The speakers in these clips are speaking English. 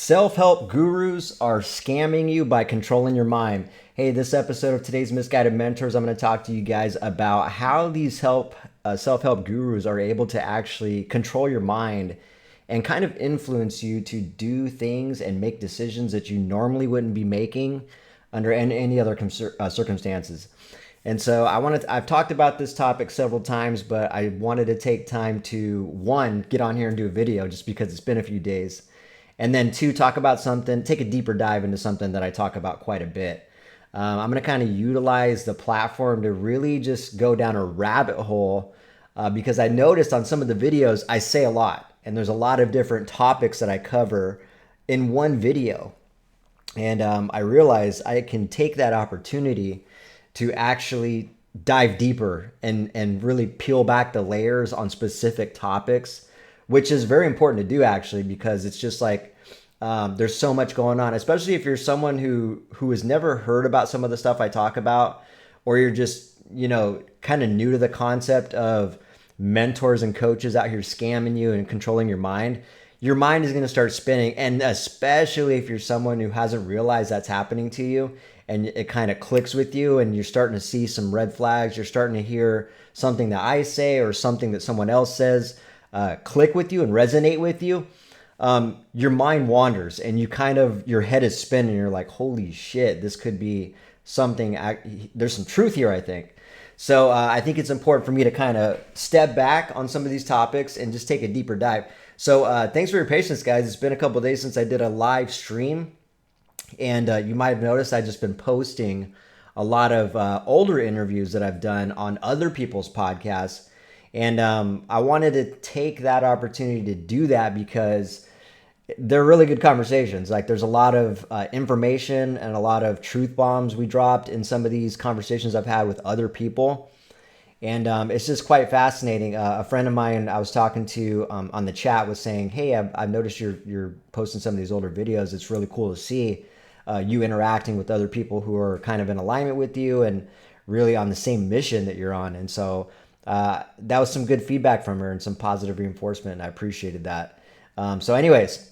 Self-help gurus are scamming you by controlling your mind. Hey, this episode of today's Misguided Mentors, I'm going to talk to you guys about how these self-help gurus are able to actually control your mind and kind of influence you to do things and make decisions that you normally wouldn't be making under any other circumstances. And so I've talked about this topic several times, but I wanted to take time to, one, get on here and do a video just because it's been a few days. And then two, talk about something, take a deeper dive into something that I talk about quite a bit. I'm going to kind of utilize the platform to really just go down a rabbit hole because I noticed on some of the videos I say a lot, and there's a lot of different topics that I cover in one video. And I realized I can take that opportunity to actually dive deeper and really peel back the layers on specific topics, which is very important to do actually, because it's just like there's so much going on, especially if you're someone who has never heard about some of the stuff I talk about, or you're just, kind of new to the concept of mentors and coaches out here scamming you and controlling your mind. Your mind is going to start spinning. And especially if you're someone who hasn't realized that's happening to you and it kind of clicks with you and you're starting to see some red flags, you're starting to hear something that I say or something that someone else says click with you and resonate with you, your mind wanders and your head is spinning. You're like, holy shit, this could be something. There's some truth here, I think. So I think it's important for me to kind of step back on some of these topics and just take a deeper dive. So thanks for your patience, guys. It's been a couple of days since I did a live stream. And you might have noticed I've just been posting a lot of older interviews that I've done on other people's podcasts. And I wanted to take that opportunity to do that because they're really good conversations. Like there's a lot of information and a lot of truth bombs we dropped in some of these conversations I've had with other people. And it's just quite fascinating. A friend of mine I was talking to on the chat was saying, hey, I've noticed you're posting some of these older videos. It's really cool to see you interacting with other people who are kind of in alignment with you and really on the same mission that you're on. And so that was some good feedback from her and some positive reinforcement, and I appreciated that. So anyways,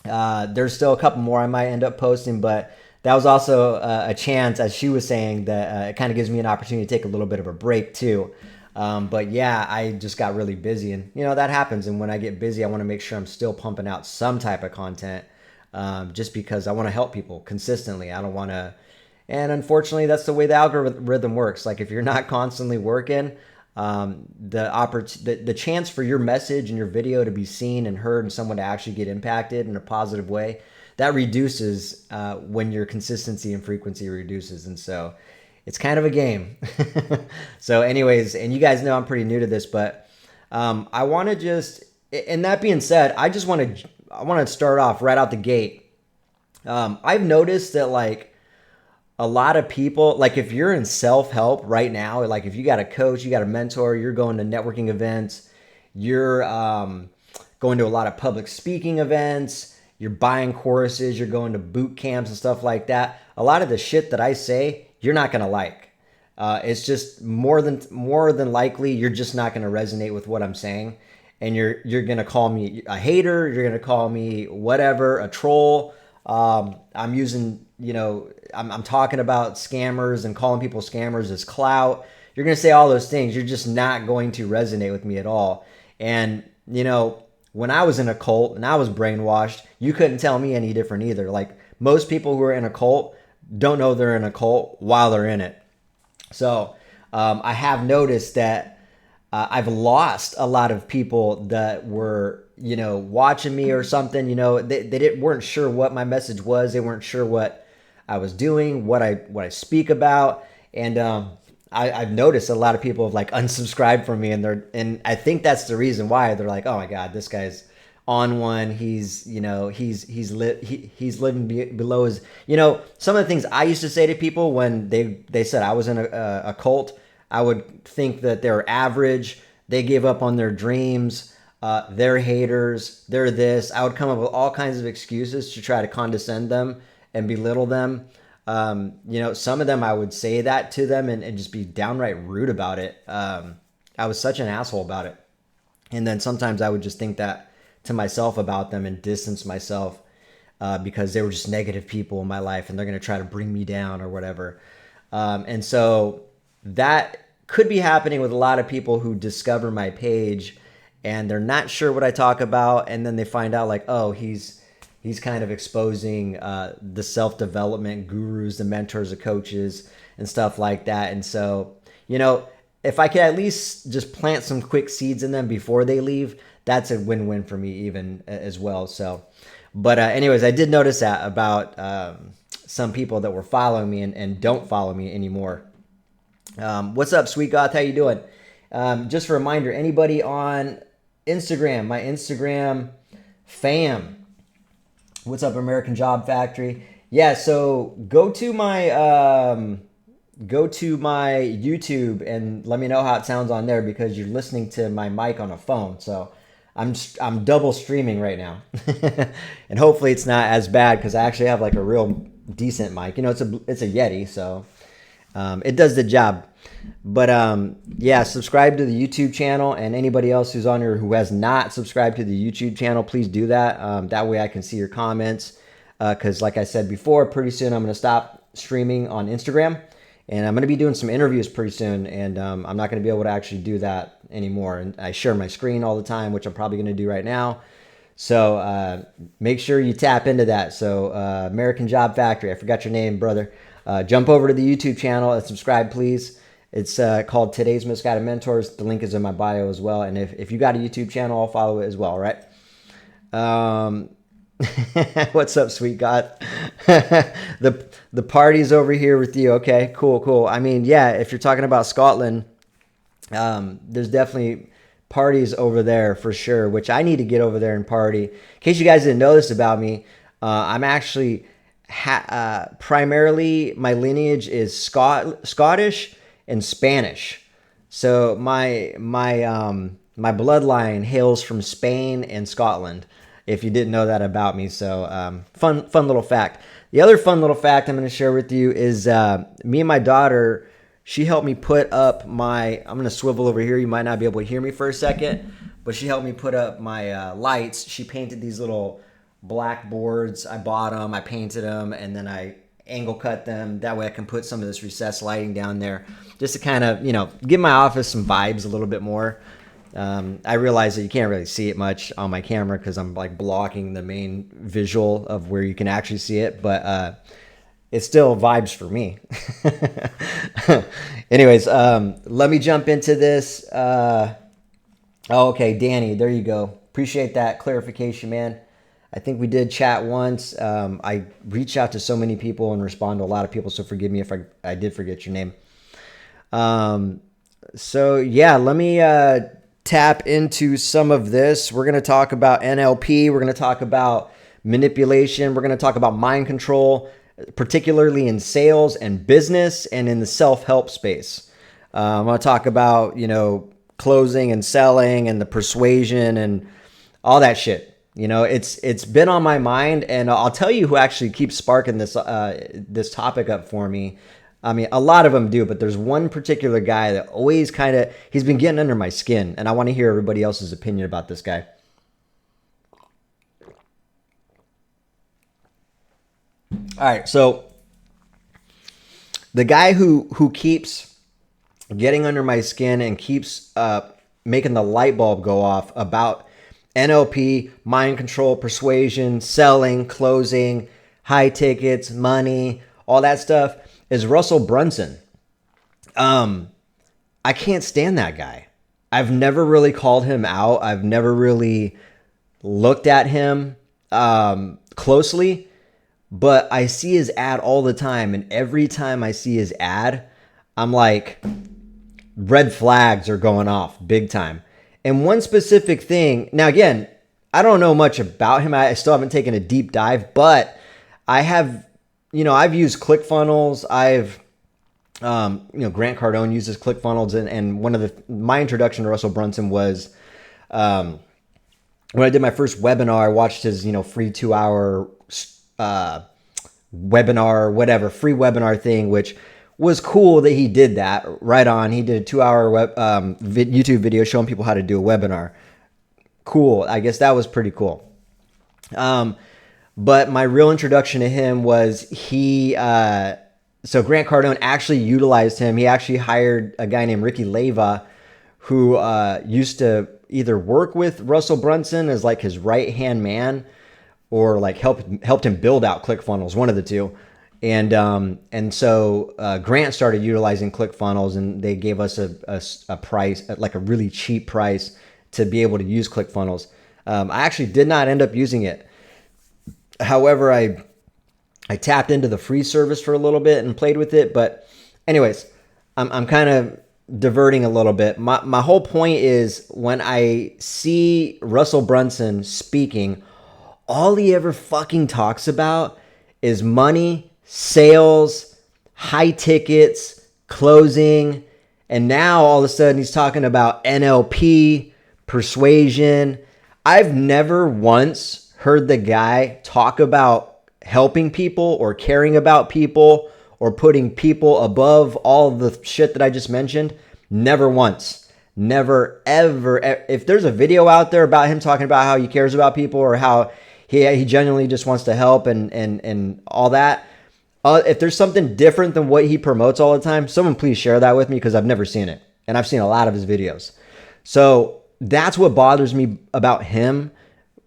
there's still a couple more I might end up posting, but that was also a chance, as she was saying, that it kind of gives me an opportunity to take a little bit of a break too. But yeah, I just got really busy, and that happens. And when I get busy, I want to make sure I'm still pumping out some type of content, just because I want to help people consistently. I don't want to, and unfortunately, that's the way the algorithm works. Like if you're not constantly working, the chance for your message and your video to be seen and heard and someone to actually get impacted in a positive way, that reduces when your consistency and frequency reduces. And so it's kind of a game. So anyways, and you guys know I'm pretty new to this, but I want to just, and that being said, I want to start off right out the gate. I've noticed that like a lot of people, like if you're in self-help right now, like if you got a coach, you got a mentor, you're going to networking events, you're going to a lot of public speaking events, you're buying courses, you're going to boot camps and stuff like that. A lot of the shit that I say, you're not going to like. It's just more than likely, you're just not going to resonate with what I'm saying. And you're going to call me a hater. You're going to call me whatever, a troll. I'm using, I'm talking about scammers and calling people scammers as clout. You're going to say all those things. You're just not going to resonate with me at all. And, when I was in a cult and I was brainwashed, you couldn't tell me any different either. Like most people who are in a cult don't know they're in a cult while they're in it. So I have noticed that I've lost a lot of people that were, watching me or something. They weren't sure what my message was. They weren't sure what I was doing, what I speak about, and I've noticed a lot of people have like unsubscribed from me, and I think that's the reason why. They're like, oh my god, this guy's on one. He's living below his. Some of the things I used to say to people when they said I was in a cult, I would think that they're average. They gave up on their dreams. They're haters. They're this. I would come up with all kinds of excuses to try to condescend them and belittle them. Some of them I would say that to them and just be downright rude about it. I was such an asshole about it. And then sometimes I would just think that to myself about them and distance myself because they were just negative people in my life and they're going to try to bring me down or whatever. And so that could be happening with a lot of people who discover my page and they're not sure what I talk about. And then they find out like, oh, he's kind of exposing the self-development gurus, the mentors, the coaches and stuff like that. And so, you know, if I could at least just plant some quick seeds in them before they leave, that's a win-win for me even as well. So, but anyways, I did notice that about some people that were following me and don't follow me anymore. What's up, Sweet Goth? How you doing? Just a reminder, anybody on Instagram, my Instagram fam. What's up, American Job Factory? Yeah, so go to my YouTube and let me know how it sounds on there because you're listening to my mic on a phone. So I'm double streaming right now, and hopefully it's not as bad because I actually have like a real decent mic. You know, it's a Yeti, so it does the job. But yeah, subscribe to the YouTube channel, and anybody else who's on here who has not subscribed to the YouTube channel, please do that. That way I can see your comments. Because like I said before, pretty soon I'm going to stop streaming on Instagram, and I'm going to be doing some interviews pretty soon, and I'm not going to be able to actually do that anymore. And I share my screen all the time, which I'm probably going to do right now. So make sure you tap into that. So American Job Factory, I forgot your name, brother. Jump over to the YouTube channel and subscribe, please. It's called Today's Misguided Mentors. The link is in my bio as well. And if you got a YouTube channel, I'll follow it as well, right? What's up, Sweet God? the party's over here with you. Okay, cool. I mean, yeah, if you're talking about Scotland, there's definitely parties over there for sure, which I need to get over there and party. In case you guys didn't know this about me, I'm actually primarily my lineage is Scottish and Spanish. So my bloodline hails from Spain and Scotland, if you didn't know that about me. So fun little fact. The other fun little fact I'm going to share with you is me and my daughter, she helped me put up I'm going to swivel over here. You might not be able to hear me for a second, but she helped me put up my lights. She painted these little black boards. I bought them, I painted them, and then I angle cut them. That way I can put some of this recessed lighting down there just to kind of, give my office some vibes a little bit more. I realize that you can't really see it much on my camera because I'm like blocking the main visual of where you can actually see it, but it's still vibes for me. Anyways, let me jump into this. Okay, Danny, there you go. Appreciate that clarification, man. I think we did chat once. I reach out to so many people and respond to a lot of people, so forgive me if I did forget your name. So yeah, let me tap into some of this. We're going to talk about NLP. We're going to talk about manipulation. We're going to talk about mind control, particularly in sales and business and in the self-help space. I'm going to talk about, closing and selling and the persuasion and all that shit. It's been on my mind, and I'll tell you who actually keeps sparking this topic up for me. I mean, a lot of them do, but there's one particular guy that always he's been getting under my skin, and I want to hear everybody else's opinion about this guy. All right, so the guy who keeps getting under my skin and keeps making the light bulb go off about NLP, mind control, persuasion, selling, closing, high tickets, money, all that stuff is Russell Brunson. I can't stand that guy. I've never really called him out. I've never really looked at him closely, but I see his ad all the time. And every time I see his ad, I'm like, red flags are going off big time. And one specific thing, now again, I don't know much about him. I still haven't taken a deep dive, but I have, I've used ClickFunnels. Grant Cardone uses ClickFunnels, and one of my introduction to Russell Brunson was when I did my first webinar. I watched his, free 2-hour webinar, whatever, free webinar thing, which was cool that he did that. Right on. He did a 2-hour YouTube video showing people how to do a webinar. Cool. I guess that was pretty cool. But my real introduction to him was so Grant Cardone actually utilized him. He actually hired a guy named Ricky Leva, who used to either work with Russell Brunson as like his right-hand man, or like helped him build out ClickFunnels, one of the two. And so Grant started utilizing ClickFunnels, and they gave us a price, like a really cheap price, to be able to use ClickFunnels. I actually did not end up using it. However, I tapped into the free service for a little bit and played with it. But anyways, I'm kind of diverting a little bit. My whole point is, when I see Russell Brunson speaking, all he ever fucking talks about is money, sales, high tickets, closing. And now all of a sudden he's talking about NLP, persuasion. I've never once heard the guy talk about helping people or caring about people or putting people above all the shit that I just mentioned. Never once. Never, ever. If there's a video out there about him talking about how he cares about people, or how he genuinely just wants to help and all that, if there's something different than what he promotes all the time, someone please share that with me, because I've never seen it. And I've seen a lot of his videos. So that's what bothers me about him,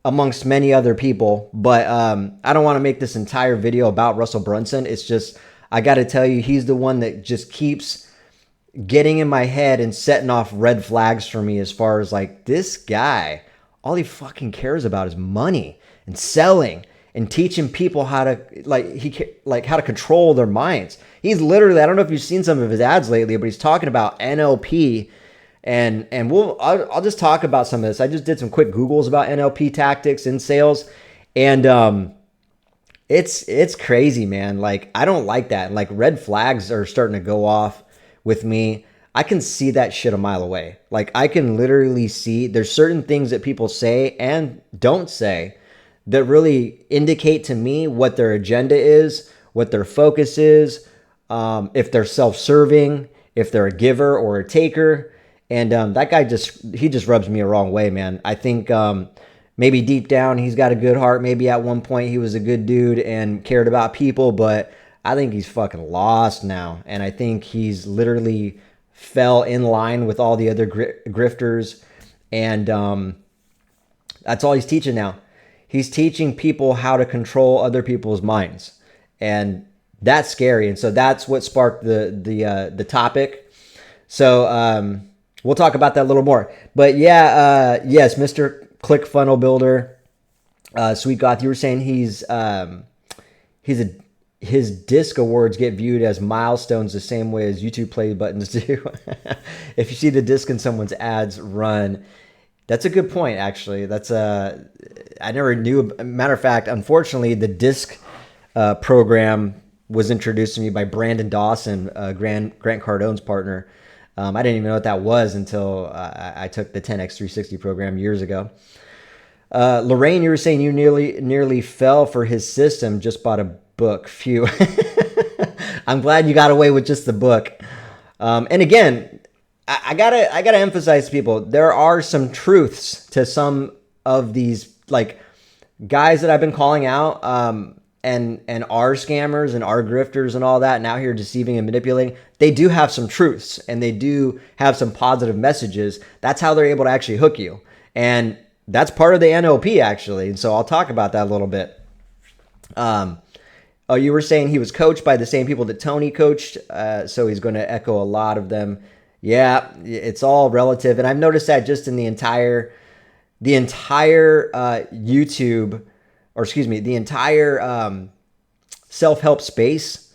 amongst many other people. But I don't want to make this entire video about Russell Brunson. It's just, I got to tell you, he's the one that just keeps getting in my head and setting off red flags for me, as far as like, this guy, all he fucking cares about is money and selling and teaching people how to how to control their minds. He's literally, I don't know if you've seen some of his ads lately, but he's talking about NLP. And I'll just talk about some of this. I just did some quick Googles about NLP tactics in sales, and it's crazy, man. Like, I don't like that. Like, red flags are starting to go off with me. I can see that shit a mile away. Like, I can literally see there's certain things that people say and don't say that really indicate to me what their agenda is, what their focus is, if they're self-serving, if they're a giver or a taker. And that guy just rubs me a wrong way, man. I think maybe deep down he's got a good heart. Maybe at one point he was a good dude and cared about people, but I think he's fucking lost now. And I think he's literally fell in line with all the other grifters. And that's all he's teaching now. He's teaching people how to control other people's minds. And that's scary. And so that's what sparked the topic. So we'll talk about that a little more. But yeah, yes, Mr. ClickFunnel Builder, Sweet Goth, you were saying his disc awards get viewed as milestones the same way as YouTube play buttons do. If you see the disc in someone's ads run, that's a good point, actually. I never knew. Matter of fact, unfortunately, the disc program was introduced to me by Brandon Dawson, Grant Cardone's partner. I didn't even know what that was until I took the 10x360 program years ago. Lorraine, you were saying you nearly fell for his system. Just bought a book. Phew. I'm glad you got away with just the book. And again, I gotta emphasize to people, there are some truths to some of these like guys that I've been calling out. And are scammers and are grifters and all that, and out here deceiving and manipulating. They do have some truths, and they do have some positive messages. That's how they're able to actually hook you. And that's part of the NLP, actually. And so I'll talk about that a little bit. Oh, you were saying he was coached by the same people that Tony coached, so he's going to echo a lot of them. Yeah, it's all relative. And I've noticed that just in the entire YouTube, or excuse me, the entire self-help space,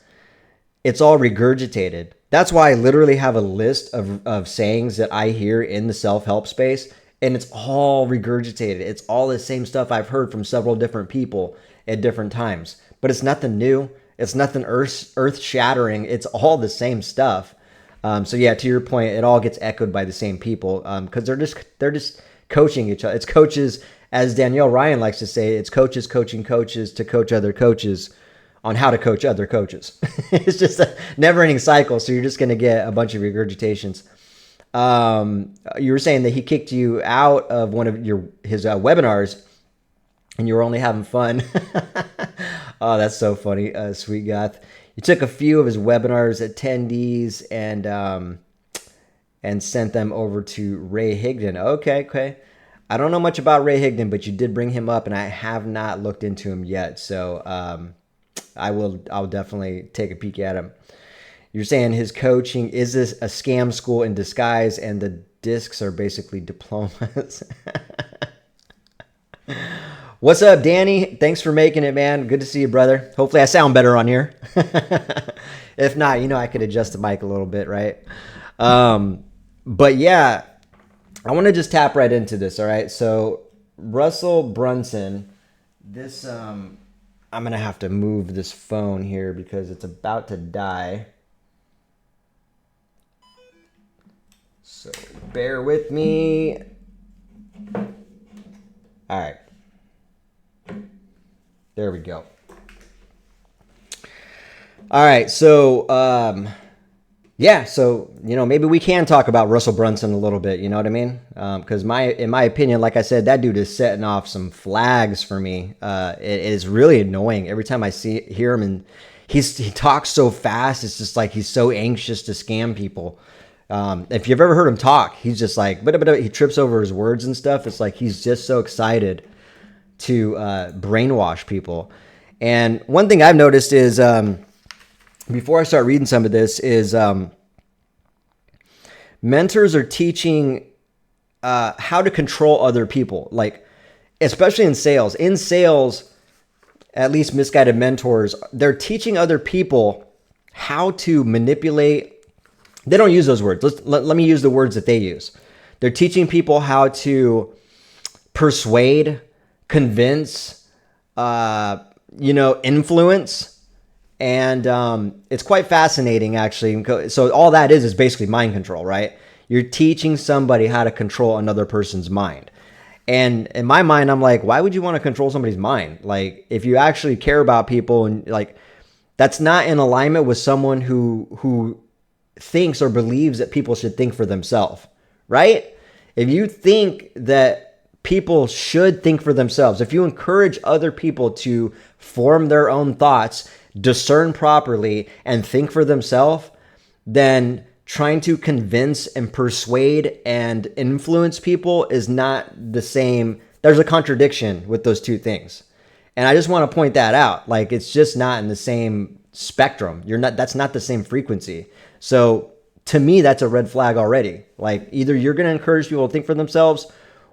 it's all regurgitated. That's why I literally have a list of sayings that I hear in the self-help space, and it's all regurgitated. It's all the same stuff I've heard from several different people at different times. But it's nothing new. It's nothing earth-shattering. It's all the same stuff. So yeah, to your point, it all gets echoed by the same people, because they're just coaching each other. It's coaches, as Danielle Ryan likes to say, it's coaches coaching coaches to coach other coaches on how to coach other coaches. It's just a never-ending cycle, so you're just going to get a bunch of regurgitations. You were saying that he kicked you out of one of his webinars. and you were only having fun. Oh, that's so funny, Sweet Goth. You took a few of his webinars attendees and sent them over to Ray Higdon. Okay, okay. I don't know much about Ray Higdon, but you did bring him up, and I have not looked into him yet. So I'll definitely take a peek at him. You're saying his coaching is this a scam school in disguise, and the discs are basically diplomas. What's up, Danny? Thanks for making it, man. Good to see you, brother. Hopefully I sound better on here. If not, I could adjust the mic a little bit, right? But yeah, I want to just tap right into this, all right? So Russell Brunson, this, I'm going to have to move this phone here because it's about to die. So bear with me. All right. There we go. All right, so maybe we can talk about Russell Brunson a little bit. You know what I mean? Because in my opinion, like I said, that dude is setting off some flags for me. It is really annoying every time I hear him, and he talks so fast. It's just like he's so anxious to scam people. If you've ever heard him talk, he's just like, he trips over his words and stuff. It's like he's just so excited to brainwash people. And one thing I've noticed is, before I start reading some of this, is mentors are teaching how to control other people, like especially in sales. In sales, at least misguided mentors, they're teaching other people how to manipulate. They don't use those words. Let me use the words that they use. They're teaching people how to persuade, convince, influence. And it's quite fascinating, actually. So all that is basically mind control, right? You're teaching somebody how to control another person's mind. And in my mind, I'm like, why would you want to control somebody's mind? Like, if you actually care about people, and like, that's not in alignment with someone who thinks or believes that people should think for themselves, right? If you think that people should think for themselves, if you encourage other people to form their own thoughts, discern properly, and think for themselves, then trying to convince and persuade and influence people is not the same. There's a contradiction with those two things. And I just want to point that out. Like, it's just not in the same spectrum. That's not the same frequency. So to me, that's a red flag already. Like, either you're going to encourage people to think for themselves,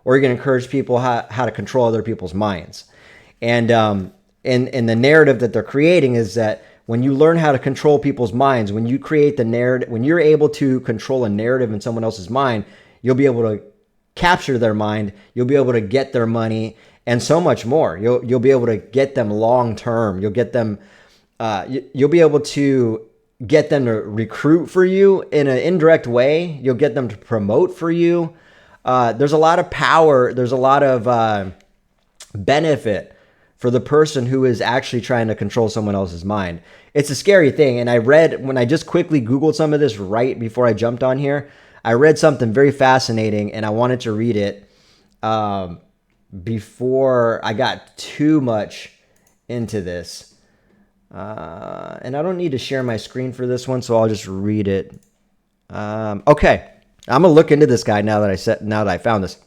or you're going to encourage people how to control other people's minds. And the narrative that they're creating is that when you learn how to control people's minds, when you create the narrative, when you're able to control a narrative in someone else's mind, you'll be able to capture their mind, you'll be able to get their money, and so much more. You'll be able to get them long term. You'll get them. You'll be able to get them to recruit for you in an indirect way. You'll get them to promote for you. There's a lot of power. There's a lot of benefit for the person who is actually trying to control someone else's mind. It's a scary thing. And when I just quickly Googled some of this right before I jumped on here, I read something very fascinating, and I wanted to read it before I got too much into this. And I don't need to share my screen for this one, so I'll just read it. Okay. I'm gonna look into this guy now that I found this.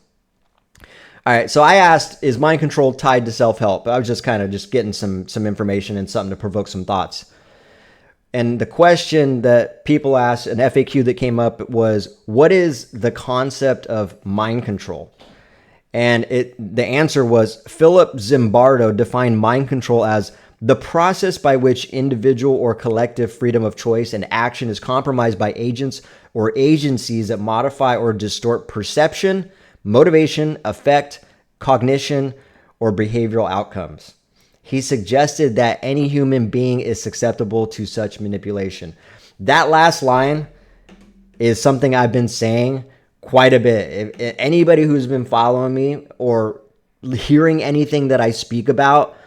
All right, so I asked, is mind control tied to self-help? I was just kind of getting some information and something to provoke some thoughts. And the question that people asked, an FAQ that came up, was, what is the concept of mind control? And the answer was, Philip Zimbardo defined mind control as the process by which individual or collective freedom of choice and action is compromised by agents or agencies that modify or distort perception, motivation, affect, cognition, or behavioral outcomes. He suggested that any human being is susceptible to such manipulation. That last line is something I've been saying quite a bit. If anybody who's been following me or hearing anything that I speak about,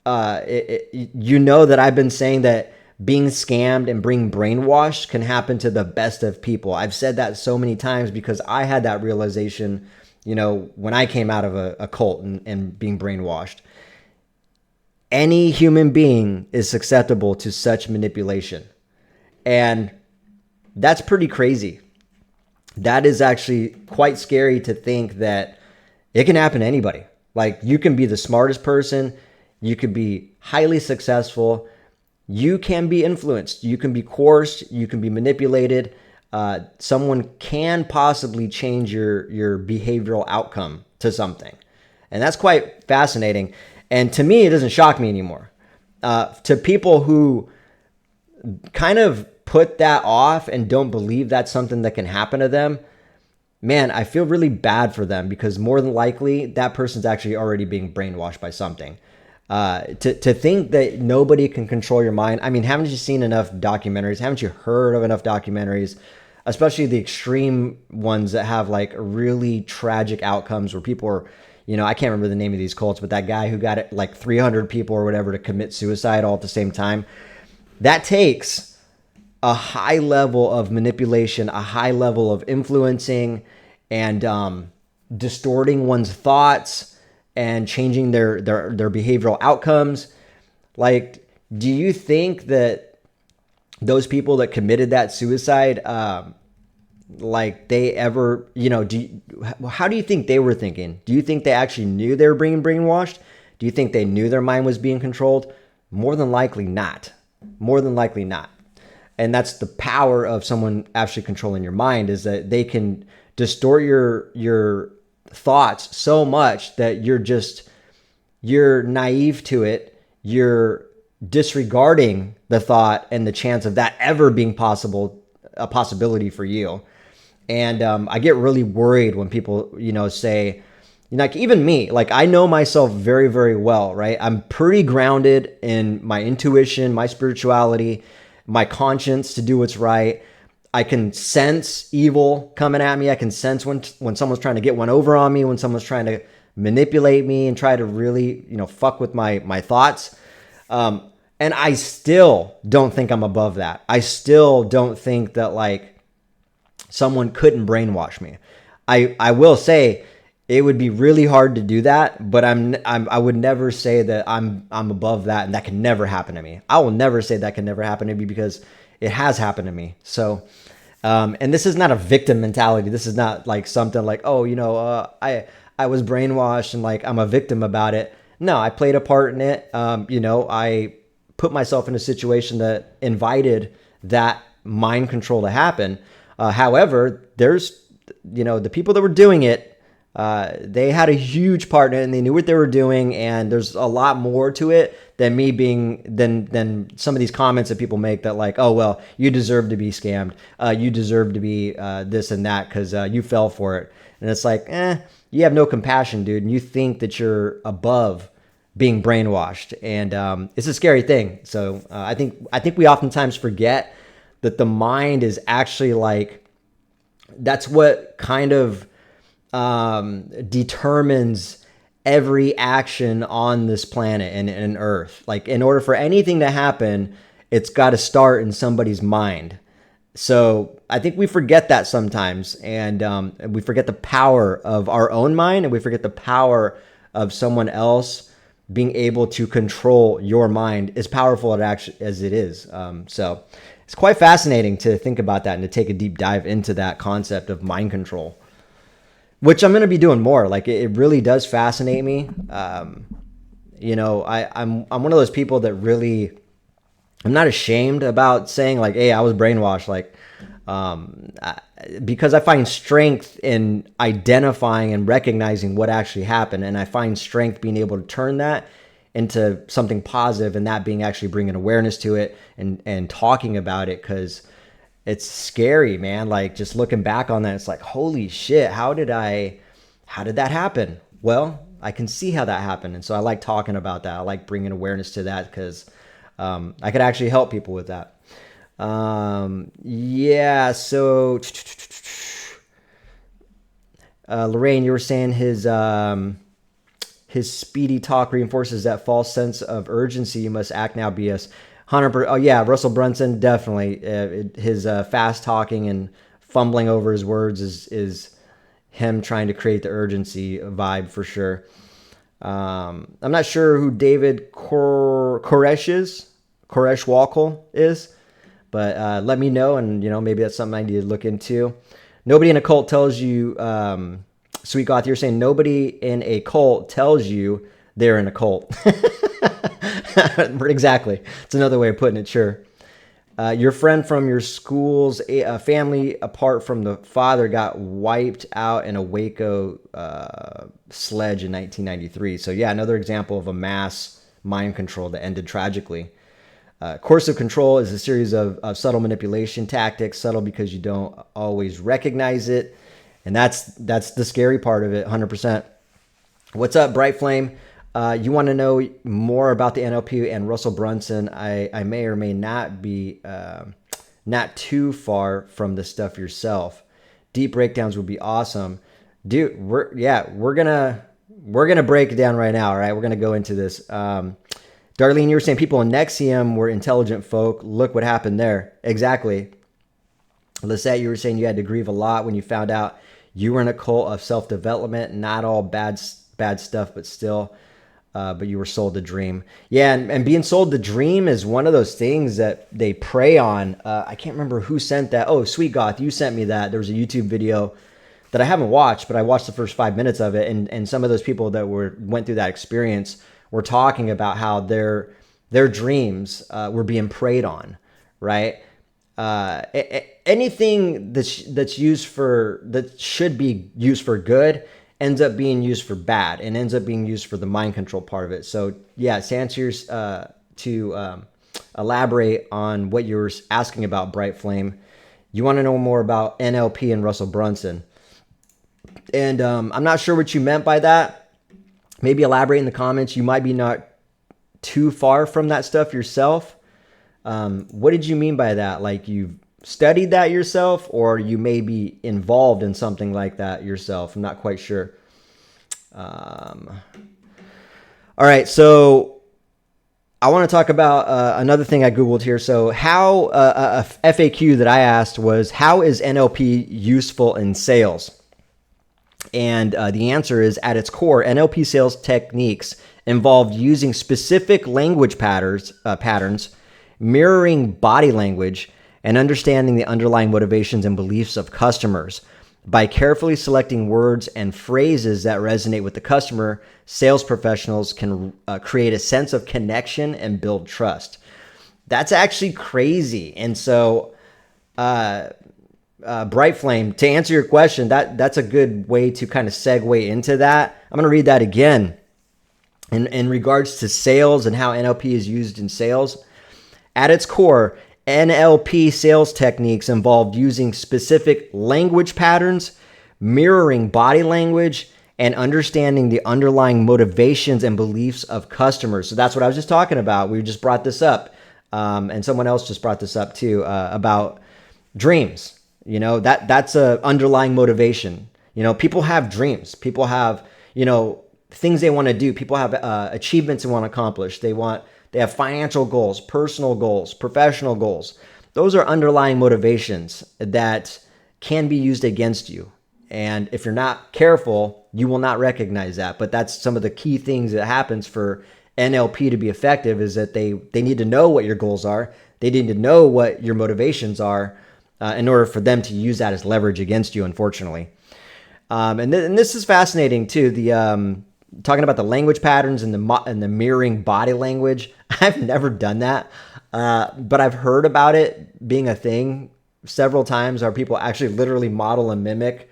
you know that I've been saying that being scammed and being brainwashed can happen to the best of people. I've said that so many times because I had that realization when I came out of a cult and being brainwashed. Any human being is susceptible to such manipulation. And that's pretty crazy. That is actually quite scary to think that it can happen to anybody. Like, you can be the smartest person, you could be highly successful, you can be influenced, you can be coerced, you can be manipulated. Someone can possibly change your behavioral outcome to something. And that's quite fascinating. And to me, it doesn't shock me anymore. To people who kind of put that off and don't believe that's something that can happen to them, man, I feel really bad for them, because more than likely that person's actually already being brainwashed by something. To think that nobody can control your mind. I mean, haven't you seen enough documentaries? Haven't you heard of enough documentaries, especially the extreme ones that have like really tragic outcomes where people are, I can't remember the name of these cults, but that guy who got it like 300 people or whatever to commit suicide all at the same time. That takes a high level of manipulation, a high level of influencing and distorting one's thoughts and changing their behavioral outcomes. Like, do you think that those people that committed that suicide, like they ever, how do you think they were thinking? Do you think they actually knew they were being brainwashed? Do you think they knew their mind was being controlled? More than likely not. More than likely not. And that's the power of someone actually controlling your mind, is that they can distort your thoughts so much that you're naive to it. You're disregarding the thought and the chance of that ever being a possibility for you. And I get really worried when people, say, like, even me, like, I know myself very, very well, right? I'm pretty grounded in my intuition, my spirituality, my conscience to do what's right. I can sense evil coming at me. I can sense when someone's trying to get one over on me, when someone's trying to manipulate me and try to really, fuck with my thoughts. And I still don't think I'm above that. I still don't think that like someone couldn't brainwash me. I will say it would be really hard to do that, but I would never say that I'm above that and that can never happen to me. I will never say that can never happen to me, because it has happened to me. So, and this is not a victim mentality. This is not like something like, oh, I was brainwashed and like I'm a victim about it. No, I played a part in it. I put myself in a situation that invited that mind control to happen. However, there's, the people that were doing it, they had a huge part in it and they knew what they were doing. And there's a lot more to it than than some of these comments that people make that like, oh, well, you deserve to be scammed. You deserve to be this and that because you fell for it. And it's like, you have no compassion, dude. And you think that you're above being brainwashed. And it's a scary thing. So I think we oftentimes forget that the mind is actually like, that's what kind of determines every action on this planet and Earth. Like, in order for anything to happen, it's got to start in somebody's mind. So I think we forget that sometimes, and we forget the power of our own mind, and we forget the power of someone else being able to control your mind, as powerful as it is. So it's quite fascinating to think about that and to take a deep dive into that concept of mind control, which I'm going to be doing more. Like, it really does fascinate me. I'm one of those people that really, I'm not ashamed about saying like, hey, I was brainwashed. Like, because I find strength in identifying and recognizing what actually happened. And I find strength being able to turn that into something positive, and that being actually bringing awareness to it and talking about it. Cause it's scary, man. Like, just looking back on that, it's like, holy shit, how did that happen? Well, I can see how that happened. And so I like talking about that. I like bringing awareness to that because I could actually help people with that. So Lorraine, you were saying his speedy talk reinforces that false sense of urgency. You must act now, BS. 100%. Oh yeah, Russell Brunson, definitely. His fast talking and fumbling over his words is him trying to create the urgency vibe for sure. I'm not sure who David Koresh Walkle is, but let me know, and maybe that's something I need to look into. Nobody in a cult tells you, Sweet Goth, you're saying nobody in a cult tells you they're in a cult. Exactly. It's another way of putting it, sure. Your friend from your school's family, apart from the father, got wiped out in a Waco sledge in 1993. So yeah, another example of a mass mind control that ended tragically. Coercive control is a series of subtle manipulation tactics, subtle because you don't always recognize it. And that's the scary part of it, 100%. What's up, Bright Flame? You want to know more about the NLP and Russell Brunson? I may or may not be not too far from the stuff yourself. Deep breakdowns would be awesome, dude. We're gonna break it down right now. All right, we're gonna go into this. Darlene, you were saying people in Nexium were intelligent folk. Look what happened there. Exactly. Lisette, you were saying you had to grieve a lot when you found out you were in a cult of self-development. Not all bad stuff, but still. But you were sold the dream. Yeah, and being sold the dream is one of those things that they prey on. I can't remember who sent that. Oh, Sweet Goth, you sent me that. There was a YouTube video that I haven't watched, but I watched the first 5 minutes of it. And some of those people that went through that experience were talking about how their dreams were being preyed on, right? Anything that's used that should be used for good ends up being used for bad and ends up being used for the mind control part of it. So yeah, to answer to elaborate on what you were asking about, Bright Flame, you want to know more about NLP and Russell Brunson. And I'm not sure what you meant by that. Maybe elaborate in the comments. You might be not too far from that stuff yourself. What did you mean by that? Like you've studied that yourself, or you may be involved in something like that yourself? I'm not quite sure. All right, so I want to talk about another thing I Googled here. So how a FAQ that I asked was, how is NLP useful in sales? And the answer is, at its core, NLP sales techniques involved using specific language patterns, mirroring body language, and understanding the underlying motivations and beliefs of customers. By carefully selecting words and phrases that resonate with the customer, sales professionals can create a sense of connection and build trust. That's actually crazy. And so, Bright Flame, to answer your question, that's a good way to kind of segue into that. I'm going to read that again. In regards to sales and how NLP is used in sales, at its core, NLP sales techniques involved using specific language patterns, mirroring body language, and understanding the underlying motivations and beliefs of customers. So that's what I was just talking about. We just brought this up. And someone else just brought this up too, about dreams. That's a underlying motivation. People have dreams. People have, things they want to do. People have achievements they want to accomplish. They have financial goals, personal goals, professional goals. Those are underlying motivations that can be used against you. And if you're not careful, you will not recognize that. But that's some of the key things that happens for NLP to be effective, is that they need to know what your goals are. They need to know what your motivations are in order for them to use that as leverage against you, unfortunately. And this is fascinating too. The talking about the language patterns and the mirroring body language. I've never done that, but I've heard about it being a thing several times, where people actually literally model and mimic.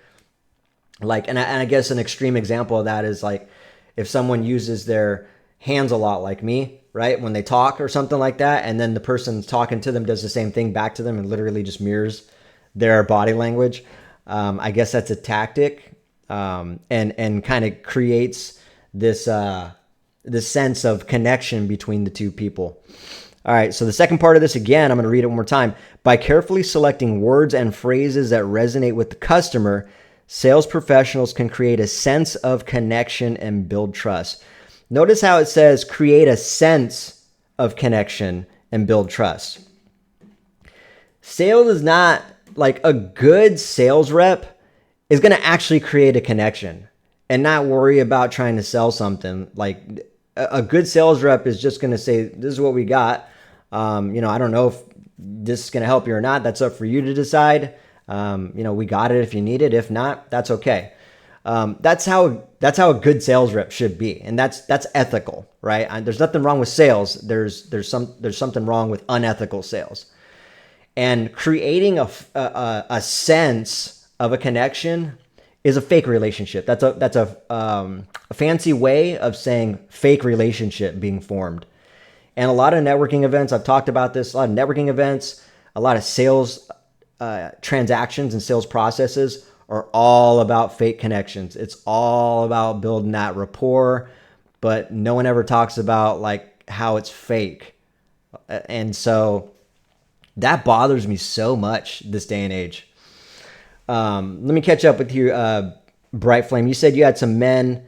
And I guess an extreme example of that is like if someone uses their hands a lot, like me, right, when they talk or something like that, and then the person talking to them does the same thing back to them and literally just mirrors their body language. I guess that's a tactic, and kind of creates this sense of connection between the two people. All right, so the second part of this, again, I'm going to read it one more time. By carefully selecting words and phrases that resonate with the customer, sales professionals can create a sense of connection and build trust. Notice how it says create a sense of connection and build trust. Sales is not like a good sales rep is going to actually create a connection and not worry about trying to sell something. Like a good sales rep is just going to say, this is what we got. I don't know if this is going to help you or not. That's up for you to decide. We got it if you need it. If not, that's okay. That's how a good sales rep should be. And that's ethical, right? There's nothing wrong with sales. There's something wrong with unethical sales. And creating a sense of a connection is a fake relationship. That's a fancy way of saying fake relationship being formed. And a lot of networking events, I've talked about this, a lot of networking events, a lot of sales transactions and sales processes are all about fake connections. It's all about building that rapport, but no one ever talks about like how it's fake. And so that bothers me so much this day and age. Let me catch up with you, Bright Flame. You said you had some men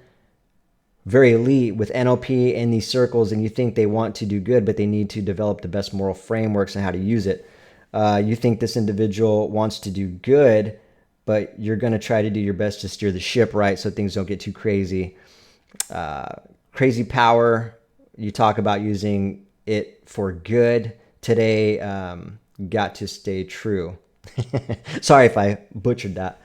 very elite with NLP in these circles, and you think they want to do good, but they need to develop the best moral frameworks and how to use it. You think this individual wants to do good, but you're going to try to do your best to steer the ship right so things don't get too crazy. Crazy power, you talk about using it for good. Today, got to stay true. Sorry if I butchered that.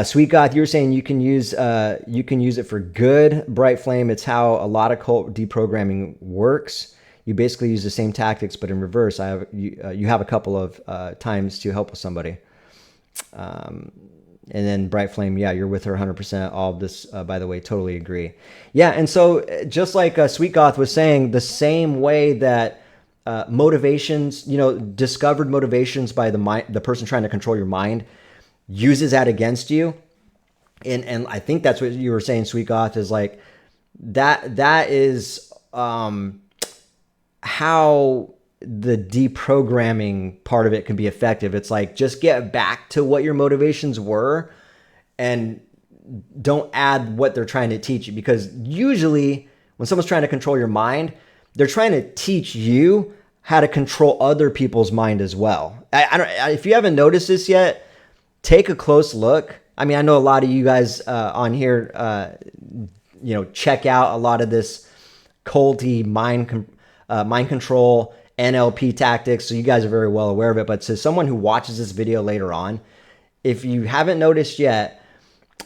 Sweet Goth, you were saying you can use it for good. Bright Flame, it's how a lot of cult deprogramming works. You basically use the same tactics, but in reverse. You have a couple of times to help with somebody. And then Bright Flame, yeah, you're with her 100%. All of this, by the way, totally agree. Yeah, and so just like Sweet Goth was saying, the same way that motivations, discovered motivations by the person trying to control your mind, uses that against you. And I think that's what you were saying, Sweet Goth, is like that is how the deprogramming part of it can be effective. It's like, just get back to what your motivations were and don't add what they're trying to teach you. Because usually when someone's trying to control your mind, they're trying to teach you how to control other people's mind as well. If you haven't noticed this yet, take a close look. I mean, I know a lot of you guys on here, check out a lot of this culty mind control, NLP tactics. So you guys are very well aware of it. But to someone who watches this video later on, if you haven't noticed yet,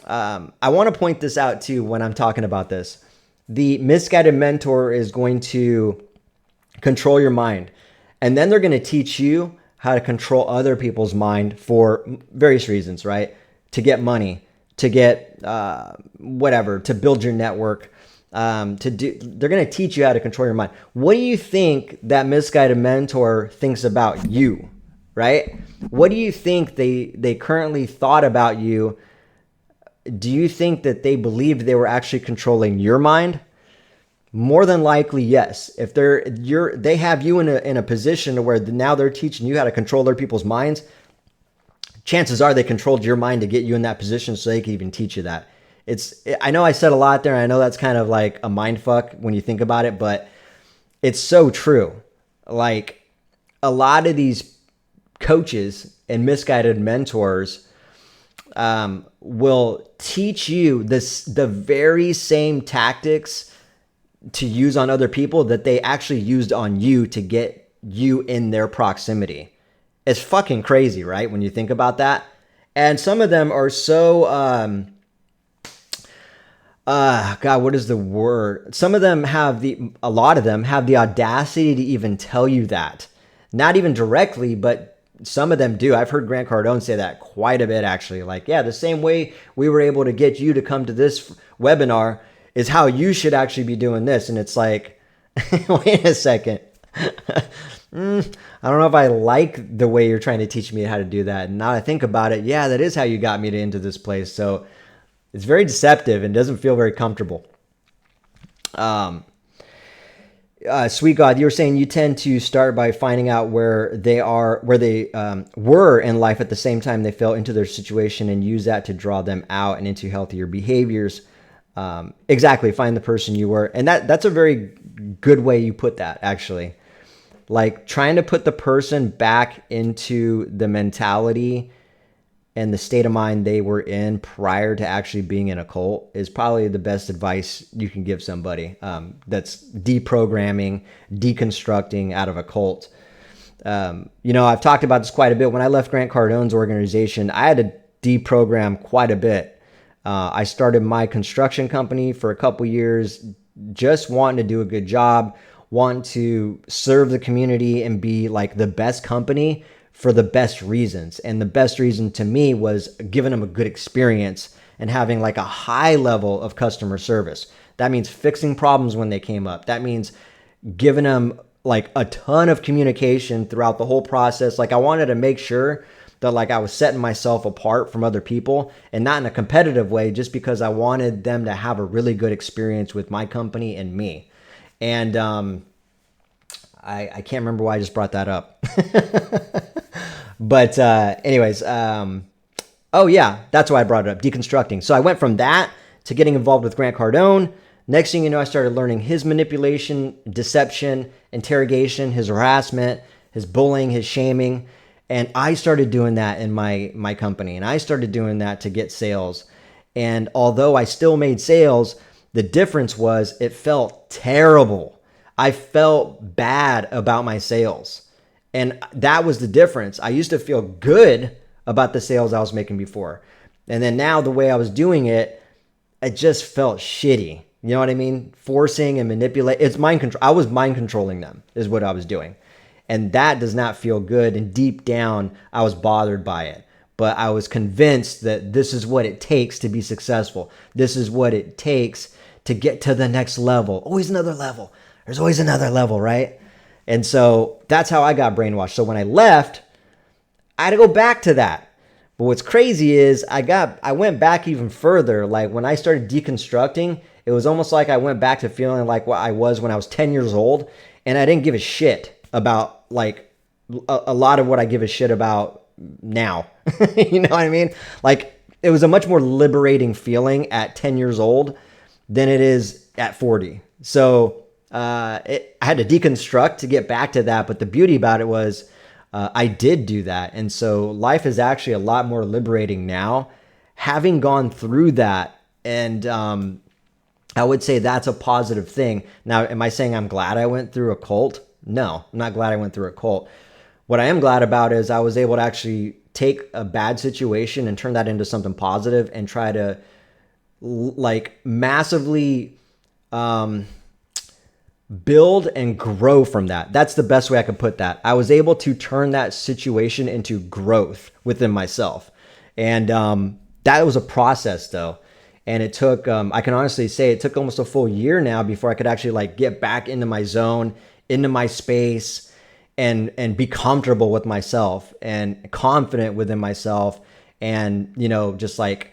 I want to point this out too when I'm talking about this. The misguided mentor is going to control your mind, and then they're going to teach you how to control other people's mind for various reasons, right? To get money, to get whatever, to build your network, they're going to teach you how to control your mind. What do you think that misguided mentor thinks about you, right? What do you think they currently thought about you? Do you think that they believed they were actually controlling your mind? More than likely, yes. If they have you in a position where now they're teaching you how to control other people's minds, chances are they controlled your mind to get you in that position so they can even teach you that. I know I said a lot there, and I know that's kind of like a mind fuck when you think about it, but it's so true. Like, a lot of these coaches and misguided mentors will teach you the very same tactics to use on other people that they actually used on you to get you in their proximity. It's fucking crazy, right? When you think about that. And some of them are so, God, what is the word? A lot of them have the audacity to even tell you that. Not even directly, but some of them do. I've heard Grant Cardone say that quite a bit, actually. Like, yeah, the same way we were able to get you to come to this webinar is how you should actually be doing this. And it's like, wait a second. I don't know if I like the way you're trying to teach me how to do that. And now I think about it, yeah, that is how you got me into this place. So it's very deceptive and doesn't feel very comfortable. Sweet God, you were saying you tend to start by finding out where they were in life at the same time they fell into their situation and use that to draw them out and into healthier behaviors. Exactly. Find the person you were. And that's a very good way you put that, actually. Like, trying to put the person back into the mentality and the state of mind they were in prior to actually being in a cult is probably the best advice you can give somebody that's deprogramming, deconstructing out of a cult. I've talked about this quite a bit. When I left Grant Cardone's organization, I had to deprogram quite a bit. I started my construction company for a couple years, just wanting to do a good job, wanting to serve the community and be like the best company for the best reasons. And the best reason to me was giving them a good experience and having like a high level of customer service. That means fixing problems when they came up. That means giving them like a ton of communication throughout the whole process. Like I wanted to make sure that like I was setting myself apart from other people, and not in a competitive way, just because I wanted them to have a really good experience with my company and me. And I can't remember why I just brought that up. But anyways, oh yeah, that's why I brought it up, deconstructing. So I went from that to getting involved with Grant Cardone. Next thing you know, I started learning his manipulation, deception, interrogation, his harassment, his bullying, his shaming. And I started doing that in my company. And I started doing that to get sales. And although I still made sales, the difference was it felt terrible. I felt bad about my sales. And that was the difference. I used to feel good about the sales I was making before. And then now the way I was doing it, it just felt shitty. You know what I mean? Forcing and manipulate. It's mind control. I was mind controlling them is what I was doing. And that does not feel good. And deep down, I was bothered by it. But I was convinced that this is what it takes to be successful. This is what it takes to get to the next level. Always another level. There's always another level, right? And so that's how I got brainwashed. So when I left, I had to go back to that. But what's crazy is I went back even further. Like when I started deconstructing, it was almost like I went back to feeling like what I was when I was 10 years old. And I didn't give a shit about like a lot of what I give a shit about now. You know what I mean? Like it was a much more liberating feeling at 10 years old than it is at 40. So I had to deconstruct to get back to that. But the beauty about it was I did do that. And so life is actually a lot more liberating now, having gone through that. And I would say that's a positive thing. Now, am I saying I'm glad I went through a cult? No, I'm not glad I went through a cult. What I am glad about is I was able to actually take a bad situation and turn that into something positive and try to like massively build and grow from that. That's the best way I could put that. I was able to turn that situation into growth within myself. And that was a process though. And it took, I can honestly say it took almost a full year now before I could actually like get back into my zone, into my space, and be comfortable with myself and confident within myself. And, just like,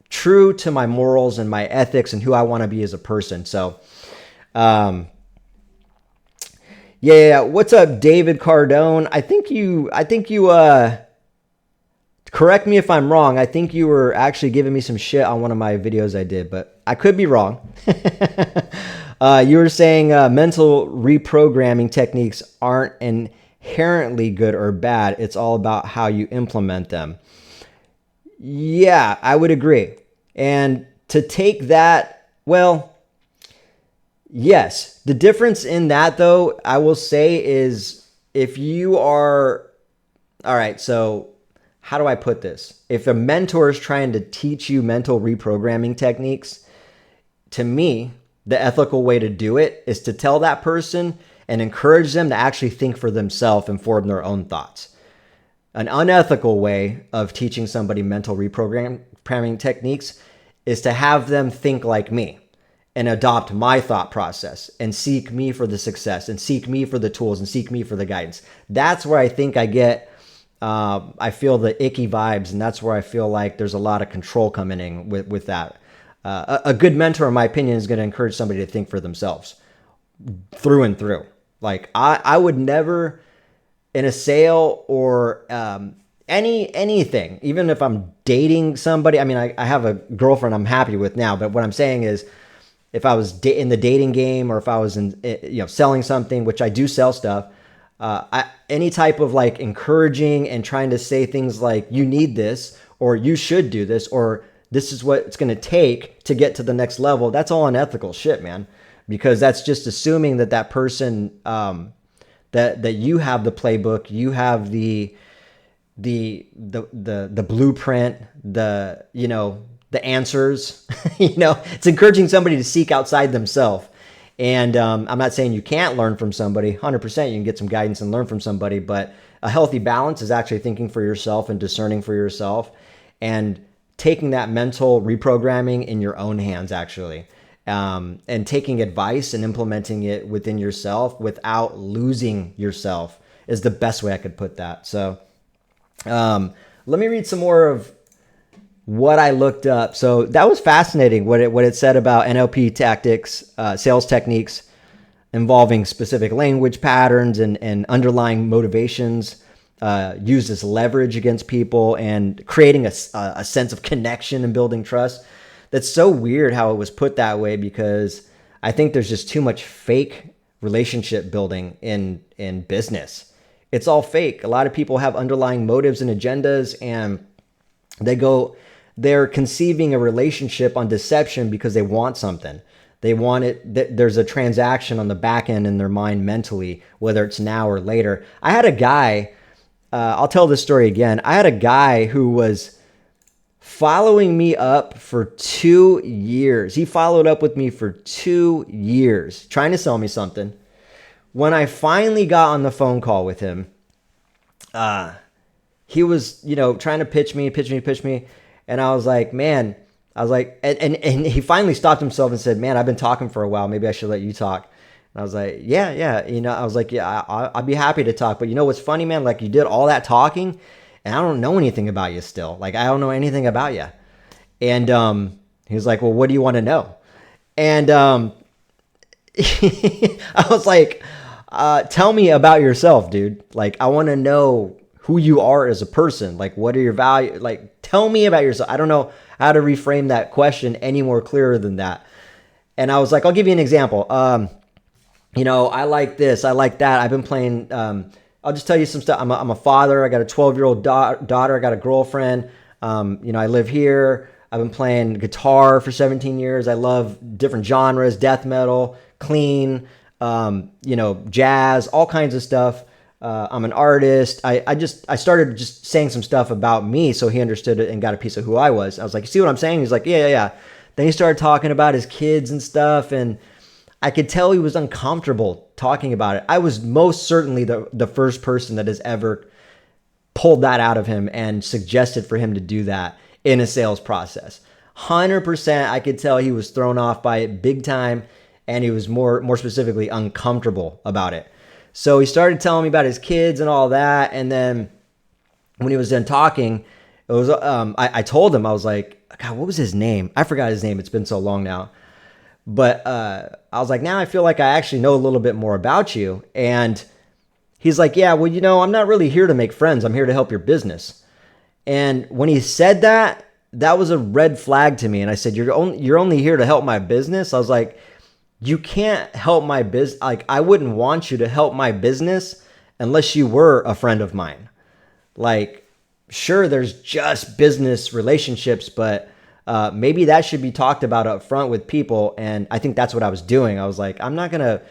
true to my morals and my ethics and who I want to be as a person. So, yeah. What's up, David Cardone? I think you, correct me if I'm wrong. I think you were actually giving me some shit on one of my videos I did, but I could be wrong. You were saying mental reprogramming techniques aren't inherently good or bad. It's all about how you implement them. Yeah, I would agree. And to take that, well, yes. The difference in that, though, I will say is if you are, all right, so how do I put this? If a mentor is trying to teach you mental reprogramming techniques, to me, the ethical way to do it is to tell that person and encourage them to actually think for themselves and form their own thoughts. An unethical way of teaching somebody mental reprogramming techniques is to have them think like me and adopt my thought process and seek me for the success and seek me for the tools and seek me for the guidance. That's where I think I get I feel the icky vibes, and that's where I feel like there's a lot of control coming in with that. A good mentor, in my opinion, is going to encourage somebody to think for themselves through and through. Like I would never in a sale or anything, even if I'm dating somebody. I mean, I have a girlfriend I'm happy with now, but what I'm saying is if I was in the dating game or if I was in, selling something, which I do sell stuff, any type of like encouraging and trying to say things like you need this or you should do this or this is what it's going to take to get to the next level. That's all unethical shit, man, because that's just assuming that that person, that you have the playbook, you have the blueprint, the answers. It's encouraging somebody to seek outside themselves. And I'm not saying you can't learn from somebody. 100% you can get some guidance and learn from somebody, but a healthy balance is actually thinking for yourself and discerning for yourself and taking that mental reprogramming in your own hands, actually, and taking advice and implementing it within yourself without losing yourself is the best way I could put that. So let me read some more of what I looked up. So that was fascinating what it said about NLP tactics, sales techniques involving specific language patterns and underlying motivations used as leverage against people and creating a sense of connection and building trust. That's so weird how it was put that way, because I think there's just too much fake relationship building in business. It's all fake. A lot of people have underlying motives and agendas, and they're conceiving a relationship on deception because they want something. They want it. There's a transaction on the back end in their mind mentally, whether it's now or later. I had a guy, I'll tell this story again. I had a guy who was following me up for 2 years. He followed up with me for 2 years, trying to sell me something. When I finally got on the phone call with him, he was, trying to pitch me. And I was like, man, and he finally stopped himself and said, man, I've been talking for a while. Maybe I should let you talk. And I was like, yeah. I was like, yeah, I'd be happy to talk. But what's funny, man? Like, you did all that talking and I don't know anything about you still. Like, I don't know anything about you. And he was like, well, what do you want to know? And I was like, tell me about yourself, dude. Like, I want to know who you are as a person. Like, what are your values? Like, tell me about yourself. I don't know how to reframe that question any more clearer than that. And I was like, I'll give you an example. I like this, I like that. I've been playing, I'll just tell you some stuff. I'm a father. I got a 12-year-old daughter. I got a girlfriend. I live here. I've been playing guitar for 17 years. I love different genres, death metal, clean, jazz, all kinds of stuff. I'm an artist. I started just saying some stuff about me so he understood it and got a piece of who I was. I was like, you see what I'm saying? He's like, yeah. Then he started talking about his kids and stuff, and I could tell he was uncomfortable talking about it. I was most certainly the first person that has ever pulled that out of him and suggested for him to do that in a sales process. 100%, I could tell he was thrown off by it big time, and he was more specifically uncomfortable about it. So he started telling me about his kids and all that, and then when he was done talking, it was I told him, I was like, God, what was his name? I forgot his name. It's been so long now. But I was like, now I feel like I actually know a little bit more about you. And he's like, yeah, well, I'm not really here to make friends. I'm here to help your business. And when he said that, that was a red flag to me. And I said, you're only here to help my business? I was like, you can't help my business. Like, I wouldn't want you to help my business unless you were a friend of mine. Like, sure, there's just business relationships, but maybe that should be talked about up front with people. And I think that's what I was doing. I was like, I'm not going to,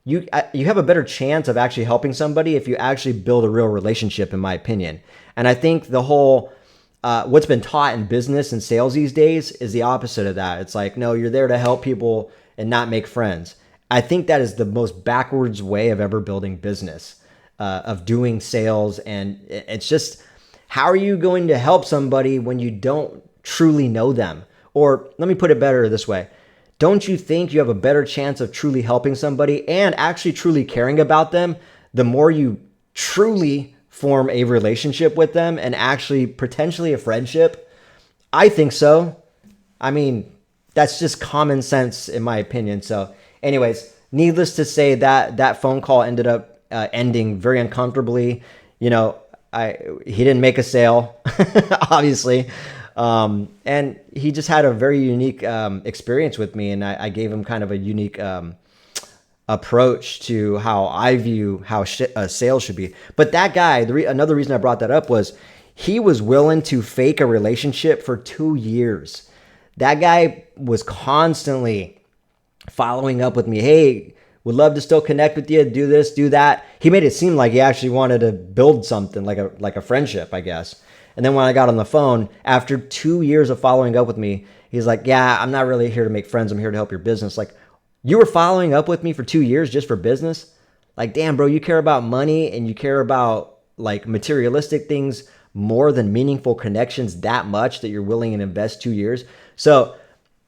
you have a better chance of actually helping somebody if you actually build a real relationship, in my opinion. And I think the whole, what's been taught in business and sales these days is the opposite of that. It's like, no, you're there to help people and not make friends. I think that is the most backwards way of ever building business, of doing sales. And it's just, how are you going to help somebody when you don't truly know them? Or let me put it better this way. Don't you think you have a better chance of truly helping somebody and actually truly caring about them the more you truly form a relationship with them and actually potentially a friendship? I think so. I mean, that's just common sense in my opinion. So anyways, needless to say, that phone call ended up ending very uncomfortably. He didn't make a sale, obviously. And he just had a very unique experience with me, and I gave him kind of a unique approach to how I view how sales should be. But that guy, another reason I brought that up was he was willing to fake a relationship for 2 years. That guy was constantly following up with me. Hey, would love to still connect with you, do this, do that. He made it seem like he actually wanted to build something like a friendship, I guess. And then when I got on the phone, after 2 years of following up with me, he's like, yeah, I'm not really here to make friends. I'm here to help your business. Like, you were following up with me for 2 years just for business? Like, damn, bro, you care about money and you care about like materialistic things more than meaningful connections that much that you're willing to invest 2 years. So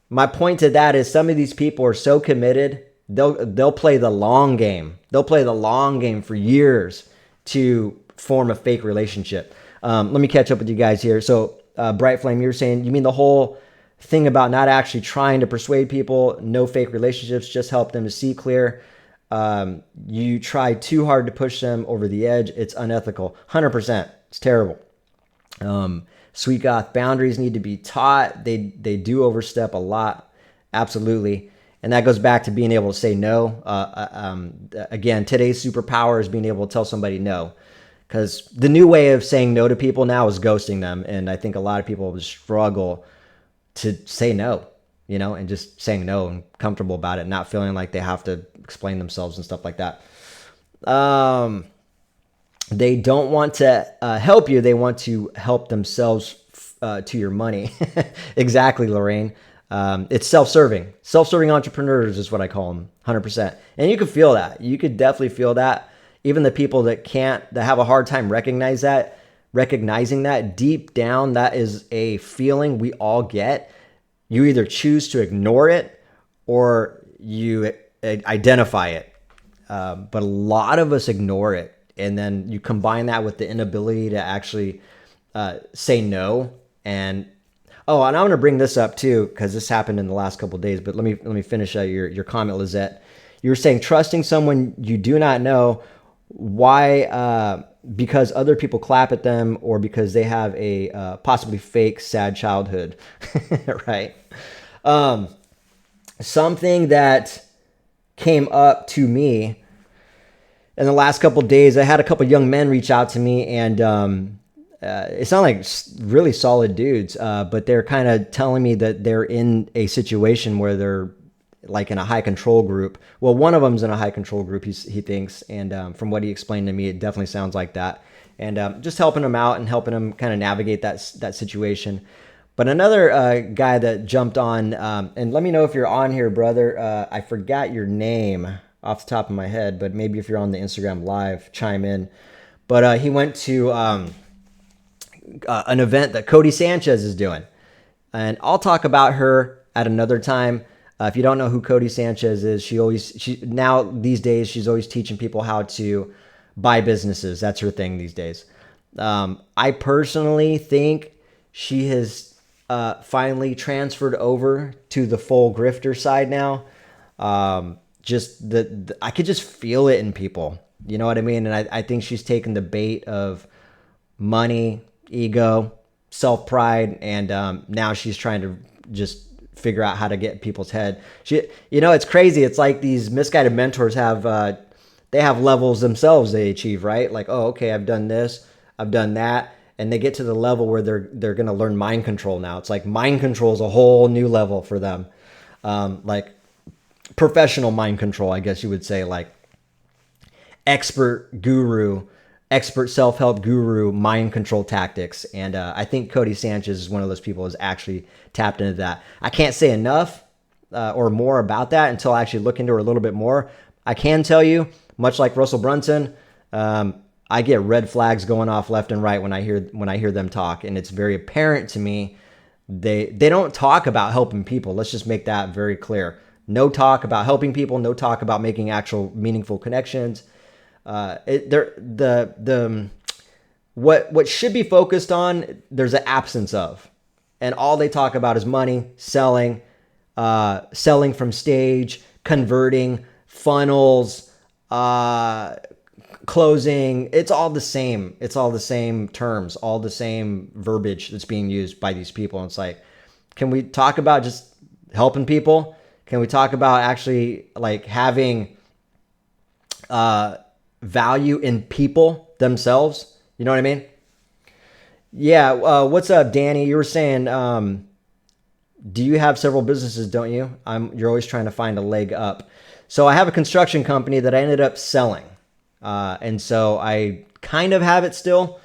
my point to that is some of these people are so committed, they'll play the long game. They'll play the long game for years to form a fake relationship. Let me catch up with you guys here. So Bright Flame, you're saying, you mean the whole thing about not actually trying to persuade people, no fake relationships, just help them to see clear. You try too hard to push them over the edge. It's unethical. 100%. It's terrible. Sweet goth, boundaries need to be taught. They do overstep a lot. Absolutely. And that goes back to being able to say no. Again, today's superpower is being able to tell somebody no. Because the new way of saying no to people now is ghosting them. And I think a lot of people struggle to say no, and just saying no and comfortable about it, not feeling like they have to explain themselves and stuff like that. They don't want to help you. They want to help themselves to your money. Exactly, Lorraine. It's self-serving. Self-serving entrepreneurs is what I call them, 100%. And you can feel that. You could definitely feel that. Even the people that have a hard time recognizing that deep down, that is a feeling we all get. You either choose to ignore it or you identify it. But a lot of us ignore it. And then you combine that with the inability to actually say no. And I'm going to bring this up too, because this happened in the last couple of days. But let me finish your comment, Lizette. You were saying trusting someone you do not know. Why? Because other people clap at them, or because they have a possibly fake sad childhood, right? Something that came up to me in the last couple of days, I had a couple of young men reach out to me, and it sounded like really solid dudes, but they're kind of telling me that they're in a situation where they're like in a high control group. Well, one of them's in a high control group, he thinks. And from what he explained to me, it definitely sounds like that. And just helping him out and helping him kind of navigate that situation. But another guy that jumped on, and let me know if you're on here, brother. I forgot your name off the top of my head, but maybe if you're on the Instagram live, chime in. But he went to an event that Cody Sanchez is doing. And I'll talk about her at another time. If you don't know who Cody Sanchez is, she now these days, she's always teaching people how to buy businesses. That's her thing these days. I personally think she has finally transferred over to the full grifter side now. I could just feel it in people. You know what I mean? And I think she's taken the bait of money, ego, self-pride, and now she's trying to just figure out how to get in people's head. It's crazy. It's like these misguided mentors have levels themselves they achieve, right? Like, oh, okay, I've done this, I've done that. And they get to the level where they're going to learn mind control now. It's like mind control is a whole new level for them. Like professional mind control, I guess you would say, like expert self-help guru mind control tactics. And I think Cody Sanchez is one of those people who's actually tapped into that. I can't say enough or more about that until I actually look into her a little bit more. I can tell you, much like Russell Brunson, I get red flags going off left and right when I hear them talk, and it's very apparent to me they don't talk about helping people. Let's just make that very clear. No talk about helping people. No talk about making actual meaningful connections. What should be focused on, there's an absence of, and all they talk about is money, selling from stage, converting, funnels, closing. It's all the same. It's all the same terms, all the same verbiage that's being used by these people. And it's like, can we talk about just helping people? Can we talk about actually like having value in people themselves. You know what I mean? Yeah. What's up, Danny? You were saying, do you have several businesses, don't you? You're always trying to find a leg up. So I have a construction company that I ended up selling. And so I kind of have it still,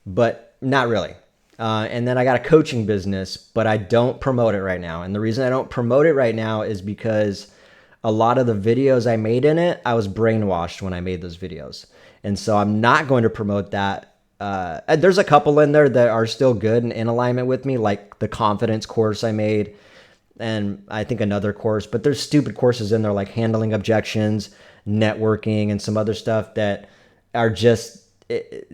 but not really. And then I got a coaching business, but I don't promote it right now. And the reason I don't promote it right now is because a lot of the videos I made in it, I was brainwashed when I made those videos. And so I'm not going to promote that. There's a couple in there that are still good and in alignment with me, like the confidence course I made, and I think another course, but there's stupid courses in there like handling objections, networking, and some other stuff that are just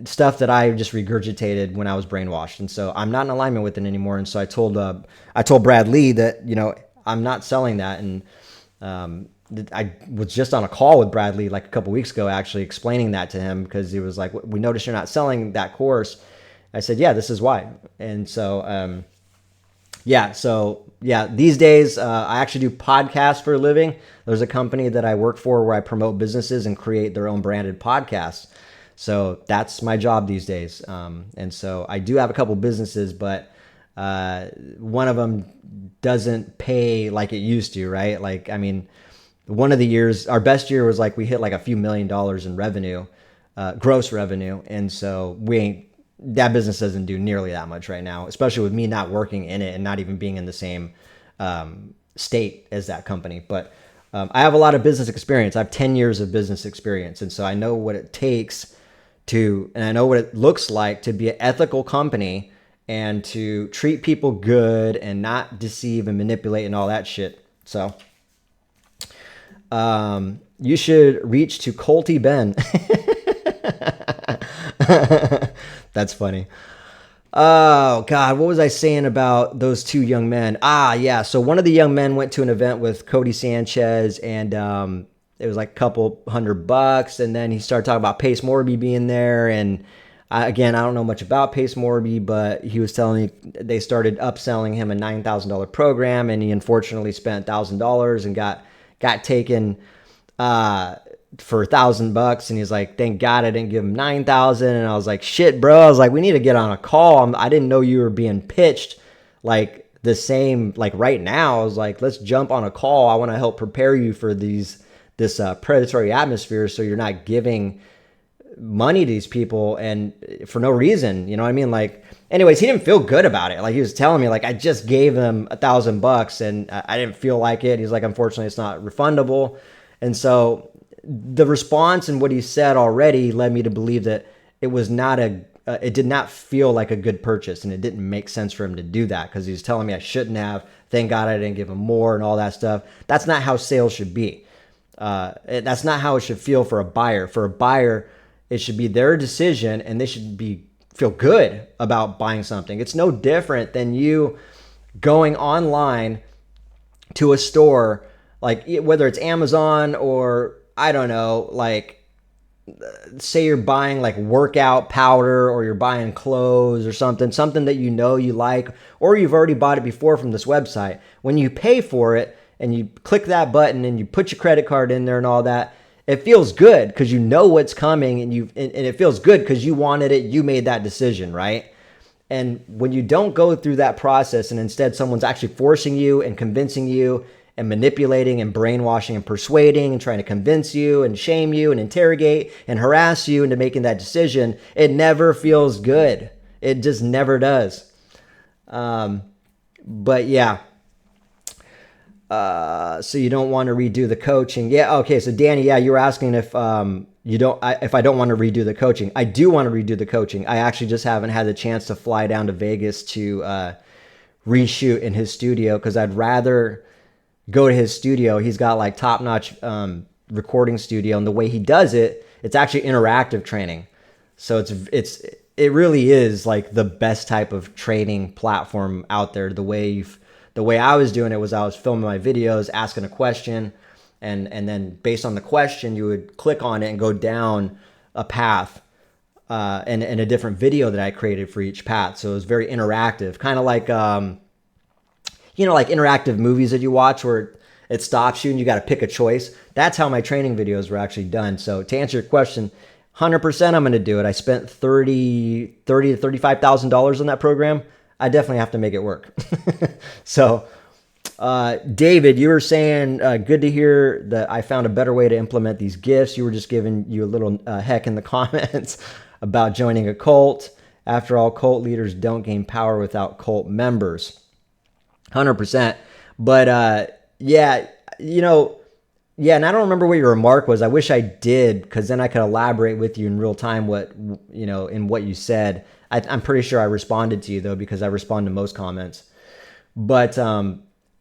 stuff that I just regurgitated when I was brainwashed. And so I'm not in alignment with it anymore. And so I told Brad Lee that, I'm not selling that. And I was just on a call with Brad Lee like a couple weeks ago, actually explaining that to him, because he was like, we noticed you're not selling that course. I said, yeah, this is why. And so, these days, I actually do podcasts for a living. There's a company that I work for where I promote businesses and create their own branded podcasts. So that's my job these days. And so I do have a couple businesses, but one of them doesn't pay like it used to, right? Like, I mean, one of the years, our best year was like we hit like a few $1 million in revenue, gross revenue. And so that business doesn't do nearly that much right now, especially with me not working in it and not even being in the same state as that company. But I have a lot of business experience. I have 10 years of business experience. And so I know what it takes and I know what it looks like to be an ethical company and to treat people good and not deceive and manipulate and all that shit. So you should reach to Colty Ben. That's funny. Oh God, what was I saying about those two young men? Yeah. So one of the young men went to an event with Cody Sanchez, and it was like a couple $100, and then he started talking about Pace Morby being there. And I don't know much about Pace Morby, but he was telling me they started upselling him a $9,000 program, and he unfortunately spent $1,000 and got taken for $1,000, and he's like, thank God I didn't give him 9,000. And I was like, shit, bro. I was like, we need to get on a call. I didn't know you were being pitched like the same, like right now. I was like, let's jump on a call. I want to help prepare you for this predatory atmosphere, so you're not giving money to these people and for no reason. You know what I mean? Like, anyways, he didn't feel good about it. Like, he was telling me like, I just gave him $1,000 and I didn't feel like it. He's like, unfortunately, it's not refundable. And so the response and what he said already led me to believe that it was not it did not feel like a good purchase, and it didn't make sense for him to do that, because he was telling me I shouldn't have. Thank God I didn't give him more and all that stuff. That's not how sales should be. That's not how it should feel for a buyer. For a buyer, it should be their decision, and they should feel good about buying something. It's no different than you going online to a store, like whether it's Amazon or I don't know, like say you're buying like workout powder, or you're buying clothes or something that you like, or you've already bought it before from this website. When you pay for it and you click that button and you put your credit card in there and all that, it feels good because you know what's coming, and it feels good because you wanted it. You made that decision, right? And when you don't go through that process, and instead someone's actually forcing you and convincing you and manipulating and brainwashing and persuading and trying to convince you and shame you and interrogate and harass you into making that decision, it never feels good. It just never does. But yeah. So you don't want to redo the coaching. Yeah. Okay. So Danny, yeah, you were asking if if I don't want to redo the coaching. I do want to redo the coaching. I actually just haven't had the chance to fly down to Vegas to reshoot in his studio, because I'd rather go to his studio. He's got like top-notch recording studio, and the way he does it, it's actually interactive training. So it really is like the best type of training platform out there. The way I was doing it was I was filming my videos, asking a question, and then based on the question, you would click on it and go down a path and a different video that I created for each path. So it was very interactive, kind of like like interactive movies that you watch, where it stops you and you got to pick a choice. That's how my training videos were actually done. So to answer your question, 100% I'm going to do it. I spent $30 to $35,000 on that program. I definitely have to make it work. So David, you were saying, good to hear that I found a better way to implement these gifts. You were just giving you a little heck in the comments about joining a cult. After all, cult leaders don't gain power without cult members. 100%. But yeah, and I don't remember what your remark was. I wish I did, because then I could elaborate with you in real time in what you said. I'm pretty sure I responded to you, though, because I respond to most comments. But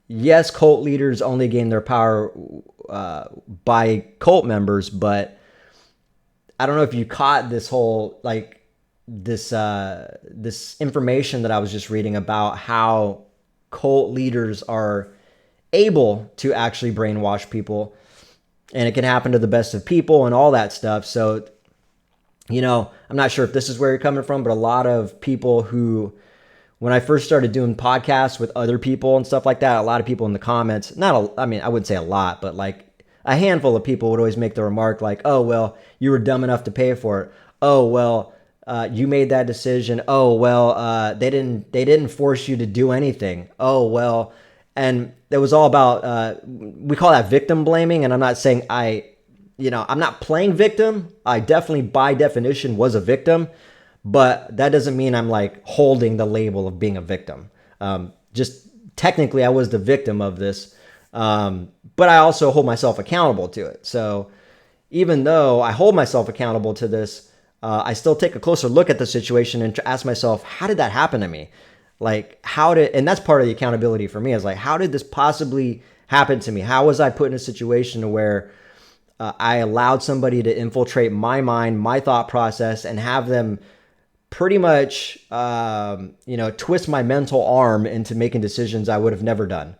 yes, cult leaders only gain their power by cult members, but I don't know if you caught this whole, this information that I was just reading about how cult leaders are able to actually brainwash people, and it can happen to the best of people and all that stuff. So, I'm not sure if this is where you're coming from, but a lot of people who, when I first started doing podcasts with other people and stuff like that, a lot of people in the comments, I wouldn't say a lot, but like a handful of people would always make the remark like, oh, well, you were dumb enough to pay for it. Oh, well, you made that decision. Oh, well, they didn't force you to do anything. Oh, well, and it was all about, we call that victim blaming. And I'm not saying I'm not playing victim. I definitely, by definition, was a victim. But that doesn't mean I'm like holding the label of being a victim. Just technically, I was the victim of this. But I also hold myself accountable to it. So even though I hold myself accountable to this, I still take a closer look at the situation and ask myself, how did that happen to me? Like, and that's part of the accountability for me, is like, how did this possibly happen to me? How was I put in a situation where I allowed somebody to infiltrate my mind, my thought process, and have them pretty much, twist my mental arm into making decisions I would have never done.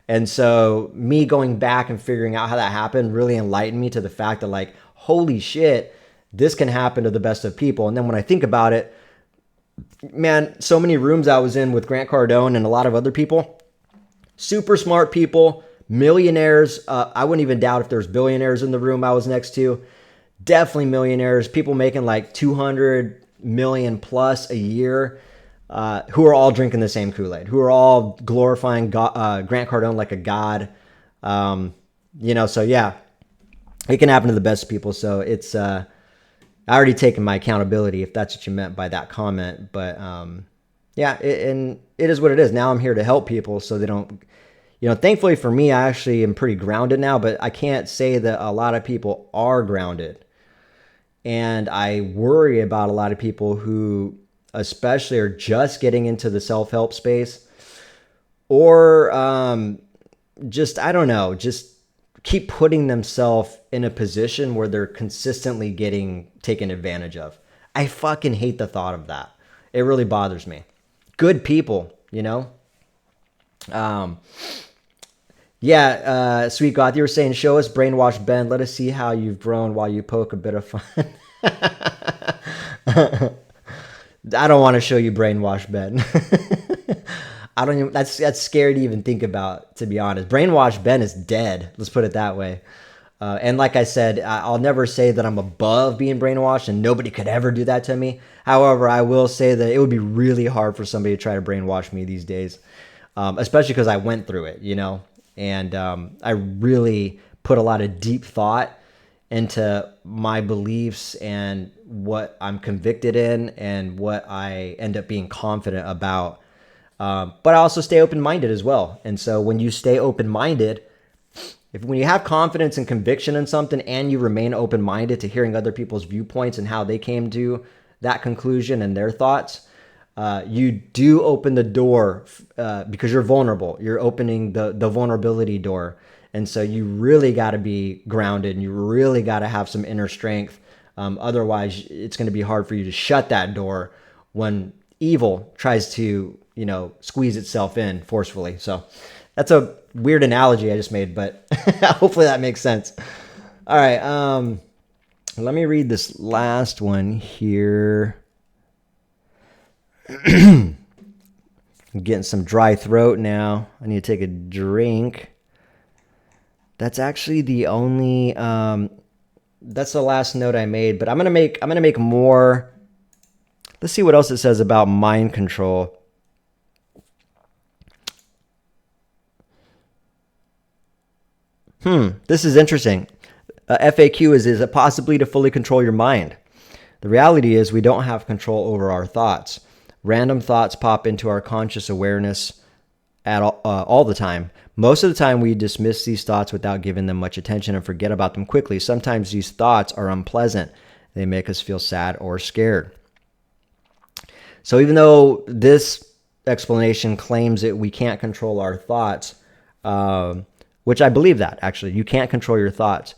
And so me going back and figuring out how that happened really enlightened me to the fact that, like, holy shit, this can happen to the best of people. And then when I think about it, man, so many rooms I was in with Grant Cardone and a lot of other people, super smart people, millionaires. I wouldn't even doubt if there's billionaires in the room I was next to. Definitely millionaires, people making like 200 million plus a year, who are all drinking the same Kool-Aid, who are all glorifying Grant Cardone like a god. So yeah, it can happen to the best people. So it's, I already taken my accountability, if that's what you meant by that comment. But and it is what it is. Now I'm here to help people so they don't, thankfully for me, I actually am pretty grounded now, but I can't say that a lot of people are grounded. And I worry about a lot of people who especially are just getting into the self-help space, or just keep putting themselves in a position where they're consistently getting taken advantage of. I fucking hate the thought of that. It really bothers me. Good people, Sweet Goth, you were saying, show us Brainwash Ben. Let us see how you've grown while you poke a bit of fun. I don't want to show you Brainwash Ben. I don't even, that's scary to even think about, to be honest. Brainwash Ben is dead. Let's put it that way. And like I said, I'll never say that I'm above being brainwashed, and nobody could ever do that to me. However, I will say that it would be really hard for somebody to try to brainwash me these days, especially because I went through it, and I really put a lot of deep thought into my beliefs and what I'm convicted in and what I end up being confident about. But I also stay open-minded as well. And so when you stay open-minded, when you have confidence and conviction in something and you remain open-minded to hearing other people's viewpoints and how they came to that conclusion and their thoughts, you do open the door because you're vulnerable. You're opening the vulnerability door. And so you really got to be grounded, and you really got to have some inner strength. Otherwise, it's going to be hard for you to shut that door when evil tries to, squeeze itself in forcefully. So that's a weird analogy I just made, but hopefully that makes sense. All right. Let me read this last one here. I'm getting some dry throat now. I need to take a drink. That's actually the only. That's the last note I made. But I'm gonna make more. Let's see what else it says about mind control. This is interesting. FAQ is it possibly to fully control your mind? The reality is we don't have control over our thoughts. Random thoughts pop into our conscious awareness at all the time. Most of the time we dismiss these thoughts without giving them much attention and forget about them quickly. Sometimes these thoughts are unpleasant. They make us feel sad or scared. So even though this explanation claims that we can't control our thoughts, which I believe that actually, you can't control your thoughts.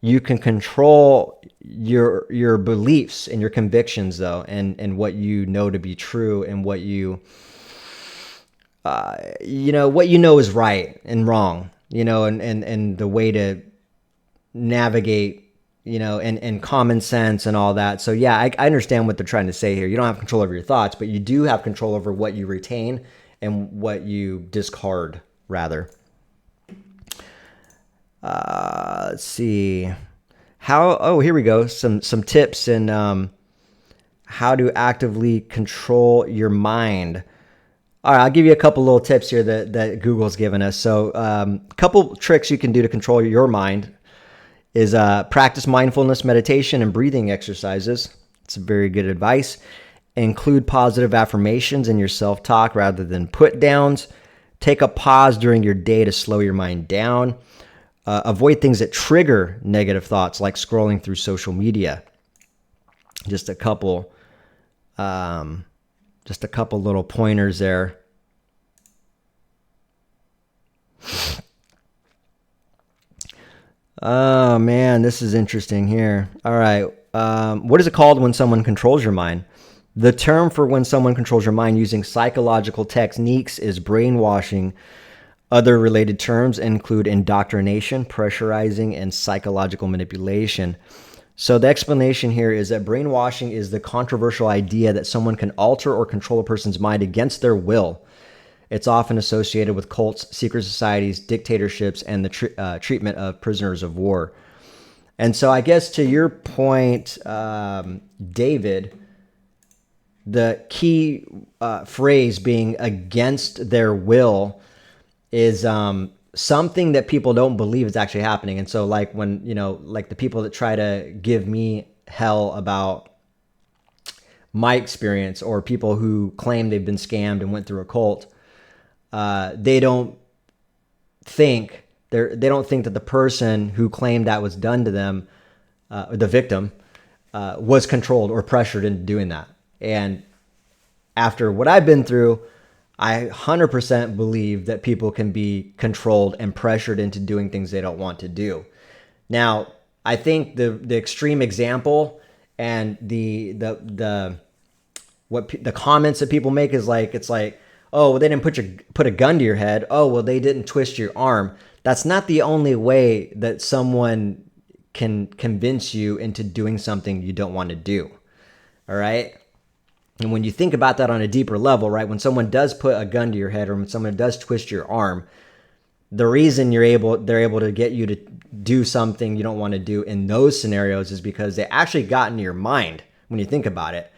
You can control your beliefs and your convictions though, and what you know to be true and what what you know is right and wrong, and the way to navigate, and common sense and all that. So yeah, I understand what they're trying to say here. You don't have control over your thoughts, but you do have control over what you retain and what you discard, rather. Let's see. Here we go. Some tips in how to actively control your mind. All right, I'll give you a couple little tips here that Google's given us. So a couple tricks you can do to control your mind is practice mindfulness meditation and breathing exercises. It's very good advice. Include positive affirmations in your self-talk rather than put downs. Take a pause during your day to slow your mind down. Avoid things that trigger negative thoughts, like scrolling through social media. Just a couple little pointers there. Oh man, this is interesting here. All right. What is it called when someone controls your mind? The term for when someone controls your mind using psychological techniques is brainwashing. Other related terms include indoctrination, pressurizing, and psychological manipulation. So the explanation here is that brainwashing is the controversial idea that someone can alter or control a person's mind against their will. It's often associated with cults, secret societies, dictatorships, and the treatment of prisoners of war. And so I guess to your point, David, the key phrase being against their will is something that people don't believe is actually happening. And so like when, like the people that try to give me hell about my experience, or people who claim they've been scammed and went through a cult, they don't think that the person who claimed that was done to them, the victim, was controlled or pressured into doing that. And after what I've been through, I 100% believe that people can be controlled and pressured into doing things they don't want to do. Now, I think the extreme example and the comments that people make is like, it's like, oh, well, they didn't put a gun to your head. Oh, well, they didn't twist your arm. That's not the only way that someone can convince you into doing something you don't want to do. All right. And when you think about that on a deeper level, right, when someone does put a gun to your head, or when someone does twist your arm, the reason they're able to get you to do something you don't want to do in those scenarios is because they actually got into your mind. When you think about it,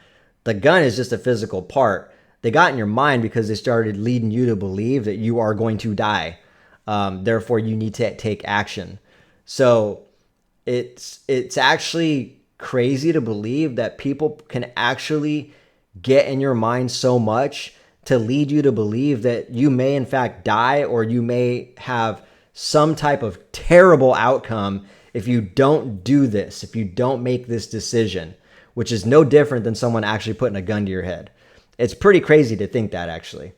the gun is just a physical part. They got in your mind because they started leading you to believe that you are going to die. Therefore, you need to take action. So it's actually crazy to believe that people can actually get in your mind so much to lead you to believe that you may in fact die, or you may have some type of terrible outcome if you don't do this, if you don't make this decision, which is no different than someone actually putting a gun to your head. It's pretty crazy to think that, actually.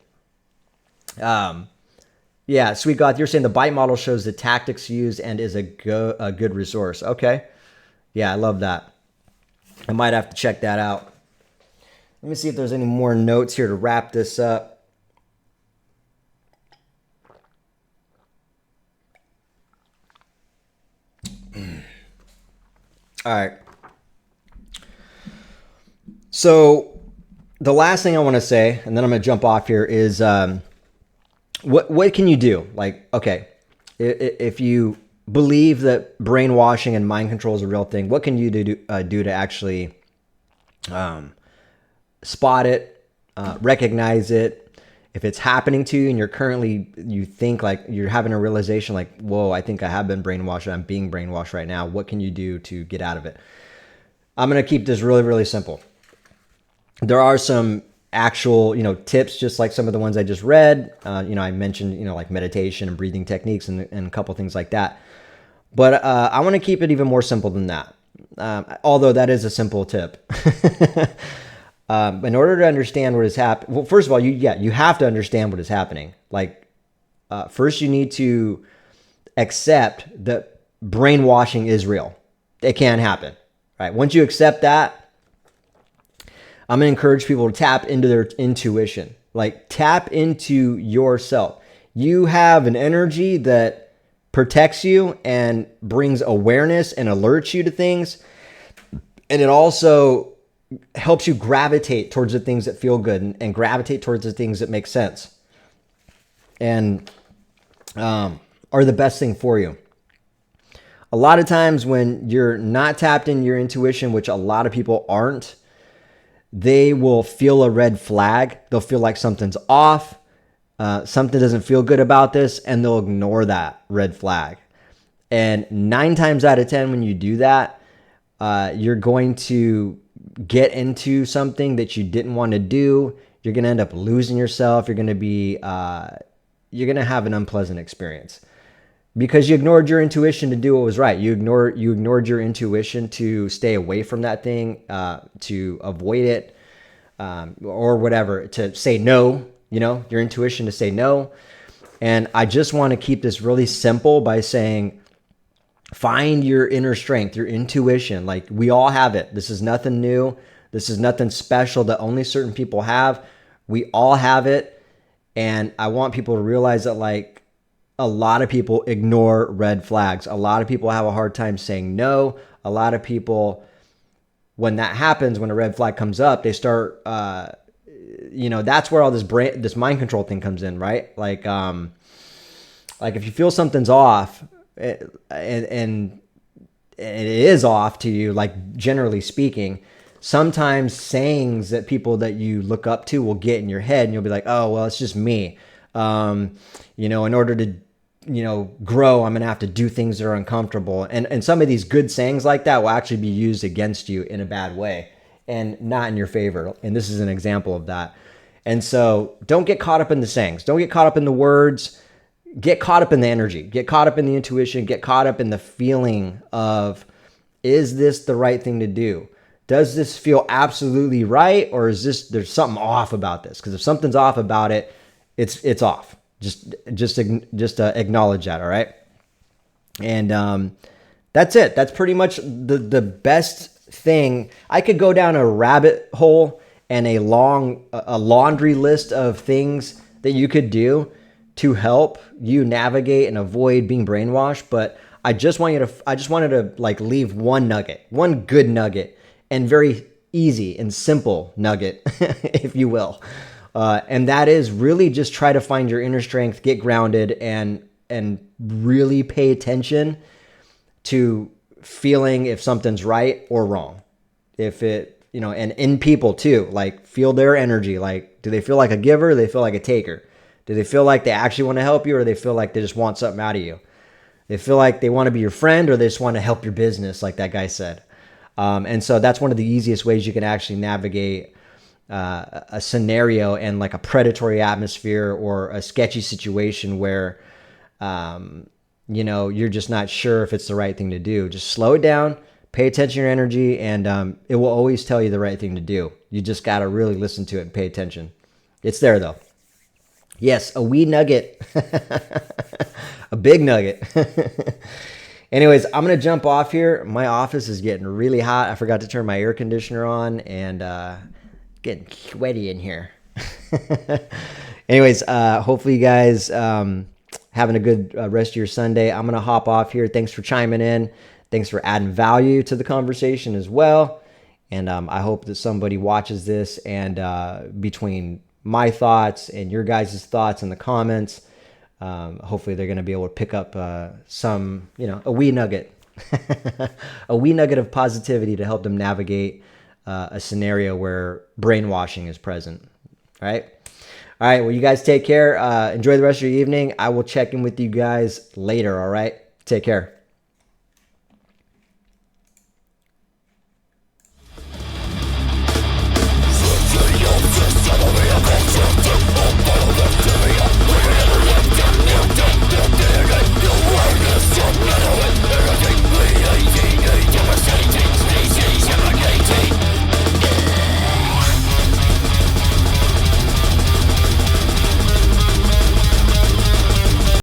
Yeah, Sweet Goth, you're saying the bite model shows the tactics used and is a good resource. Okay. Yeah, I love that. I might have to check that out. Let me see if there's any more notes here to wrap this up. All right. So the last thing I want to say, and then I'm going to jump off here, is what can you do? Like, okay, if you believe that brainwashing and mind control is a real thing, what can you do to actually spot it, recognize it? If it's happening to you and you think like you're having a realization like, whoa, I think I have been brainwashed, I'm being brainwashed right now, what can you do to get out of it? I'm going to keep this really, really simple. There are some actual, tips, just like some of the ones I just read. I mentioned, like meditation and breathing techniques and a couple things like that. But I want to keep it even more simple than that. Although that is a simple tip. In order to understand what is happening, well, first of all, you have to understand what is happening. Like, first you need to accept that brainwashing is real. It can happen, right? Once you accept that, I'm going to encourage people to tap into their intuition. Like, tap into yourself. You have an energy that protects you and brings awareness and alerts you to things. And it also helps you gravitate towards the things that feel good and gravitate towards the things that make sense and are the best thing for you. A lot of times when you're not tapped in your intuition, which a lot of people aren't, they will feel a red flag. They'll feel like something's off. Something doesn't feel good about this, and they'll ignore that red flag. And 9 times out of 10, when you do that, you're going to get into something that you didn't want to do. You're going to end up losing yourself. You're going to have an unpleasant experience because you ignored your intuition to do what was right. You ignored your intuition to stay away from that thing, to avoid it, or whatever, to say no, your intuition to say no. And I just want to keep this really simple by saying, find your inner strength, your intuition. Like, we all have it. This is nothing new. This is nothing special that only certain people have. We all have it. And I want people to realize that, like, a lot of people ignore red flags. A lot of people have a hard time saying no. A lot of people, when that happens, when a red flag comes up, they start, that's where all this mind control thing comes in, right? Like if you feel something's off, and it is off to you, like, generally speaking, sometimes sayings that people that you look up to will get in your head, and you'll be like, oh, well, it's just me. In order to, grow, I'm going to have to do things that are uncomfortable. And some of these good sayings like that will actually be used against you in a bad way and not in your favor. And this is an example of that. And so don't get caught up in the sayings. Don't get caught up in the words. Get caught up in the energy, get caught up in the intuition, get caught up in the feeling of, is this the right thing to do? Does this feel absolutely right? Or is there's something off about this? Because if something's off about it, it's off. Just acknowledge that. All right. And that's it. That's pretty much the best thing. I could go down a rabbit hole and a laundry list of things that you could do to help you navigate and avoid being brainwashed. But I just wanted to like leave one good nugget, and very easy and simple nugget, if you will. And that is really just try to find your inner strength, get grounded, and really pay attention to feeling if something's right or wrong. If it, and in people too, like, feel their energy. Like, do they feel like a giver? Or do they feel like a taker? Do they feel like they actually want to help you, or do they feel like they just want something out of you? They feel like they want to be your friend, or they just want to help your business, like that guy said. And so that's one of the easiest ways you can actually navigate a scenario and like a predatory atmosphere or a sketchy situation where, you're just not sure if it's the right thing to do. Just slow it down, pay attention to your energy, and it will always tell you the right thing to do. You just got to really listen to it and pay attention. It's there, though. Yes, a wee nugget. A big nugget. Anyways, I'm going to jump off here. My office is getting really hot. I forgot to turn my air conditioner on, and getting sweaty in here. Anyways, hopefully you guys having a good rest of your Sunday. I'm going to hop off here. Thanks for chiming in. Thanks for adding value to the conversation as well. And I hope that somebody watches this, and between my thoughts and your guys' thoughts in the comments, Hopefully they're going to be able to pick up some, a wee nugget, a wee nugget of positivity to help them navigate a scenario where brainwashing is present. All right. All right. Well, you guys take care. Enjoy the rest of your evening. I will check in with you guys later. All right. Take care.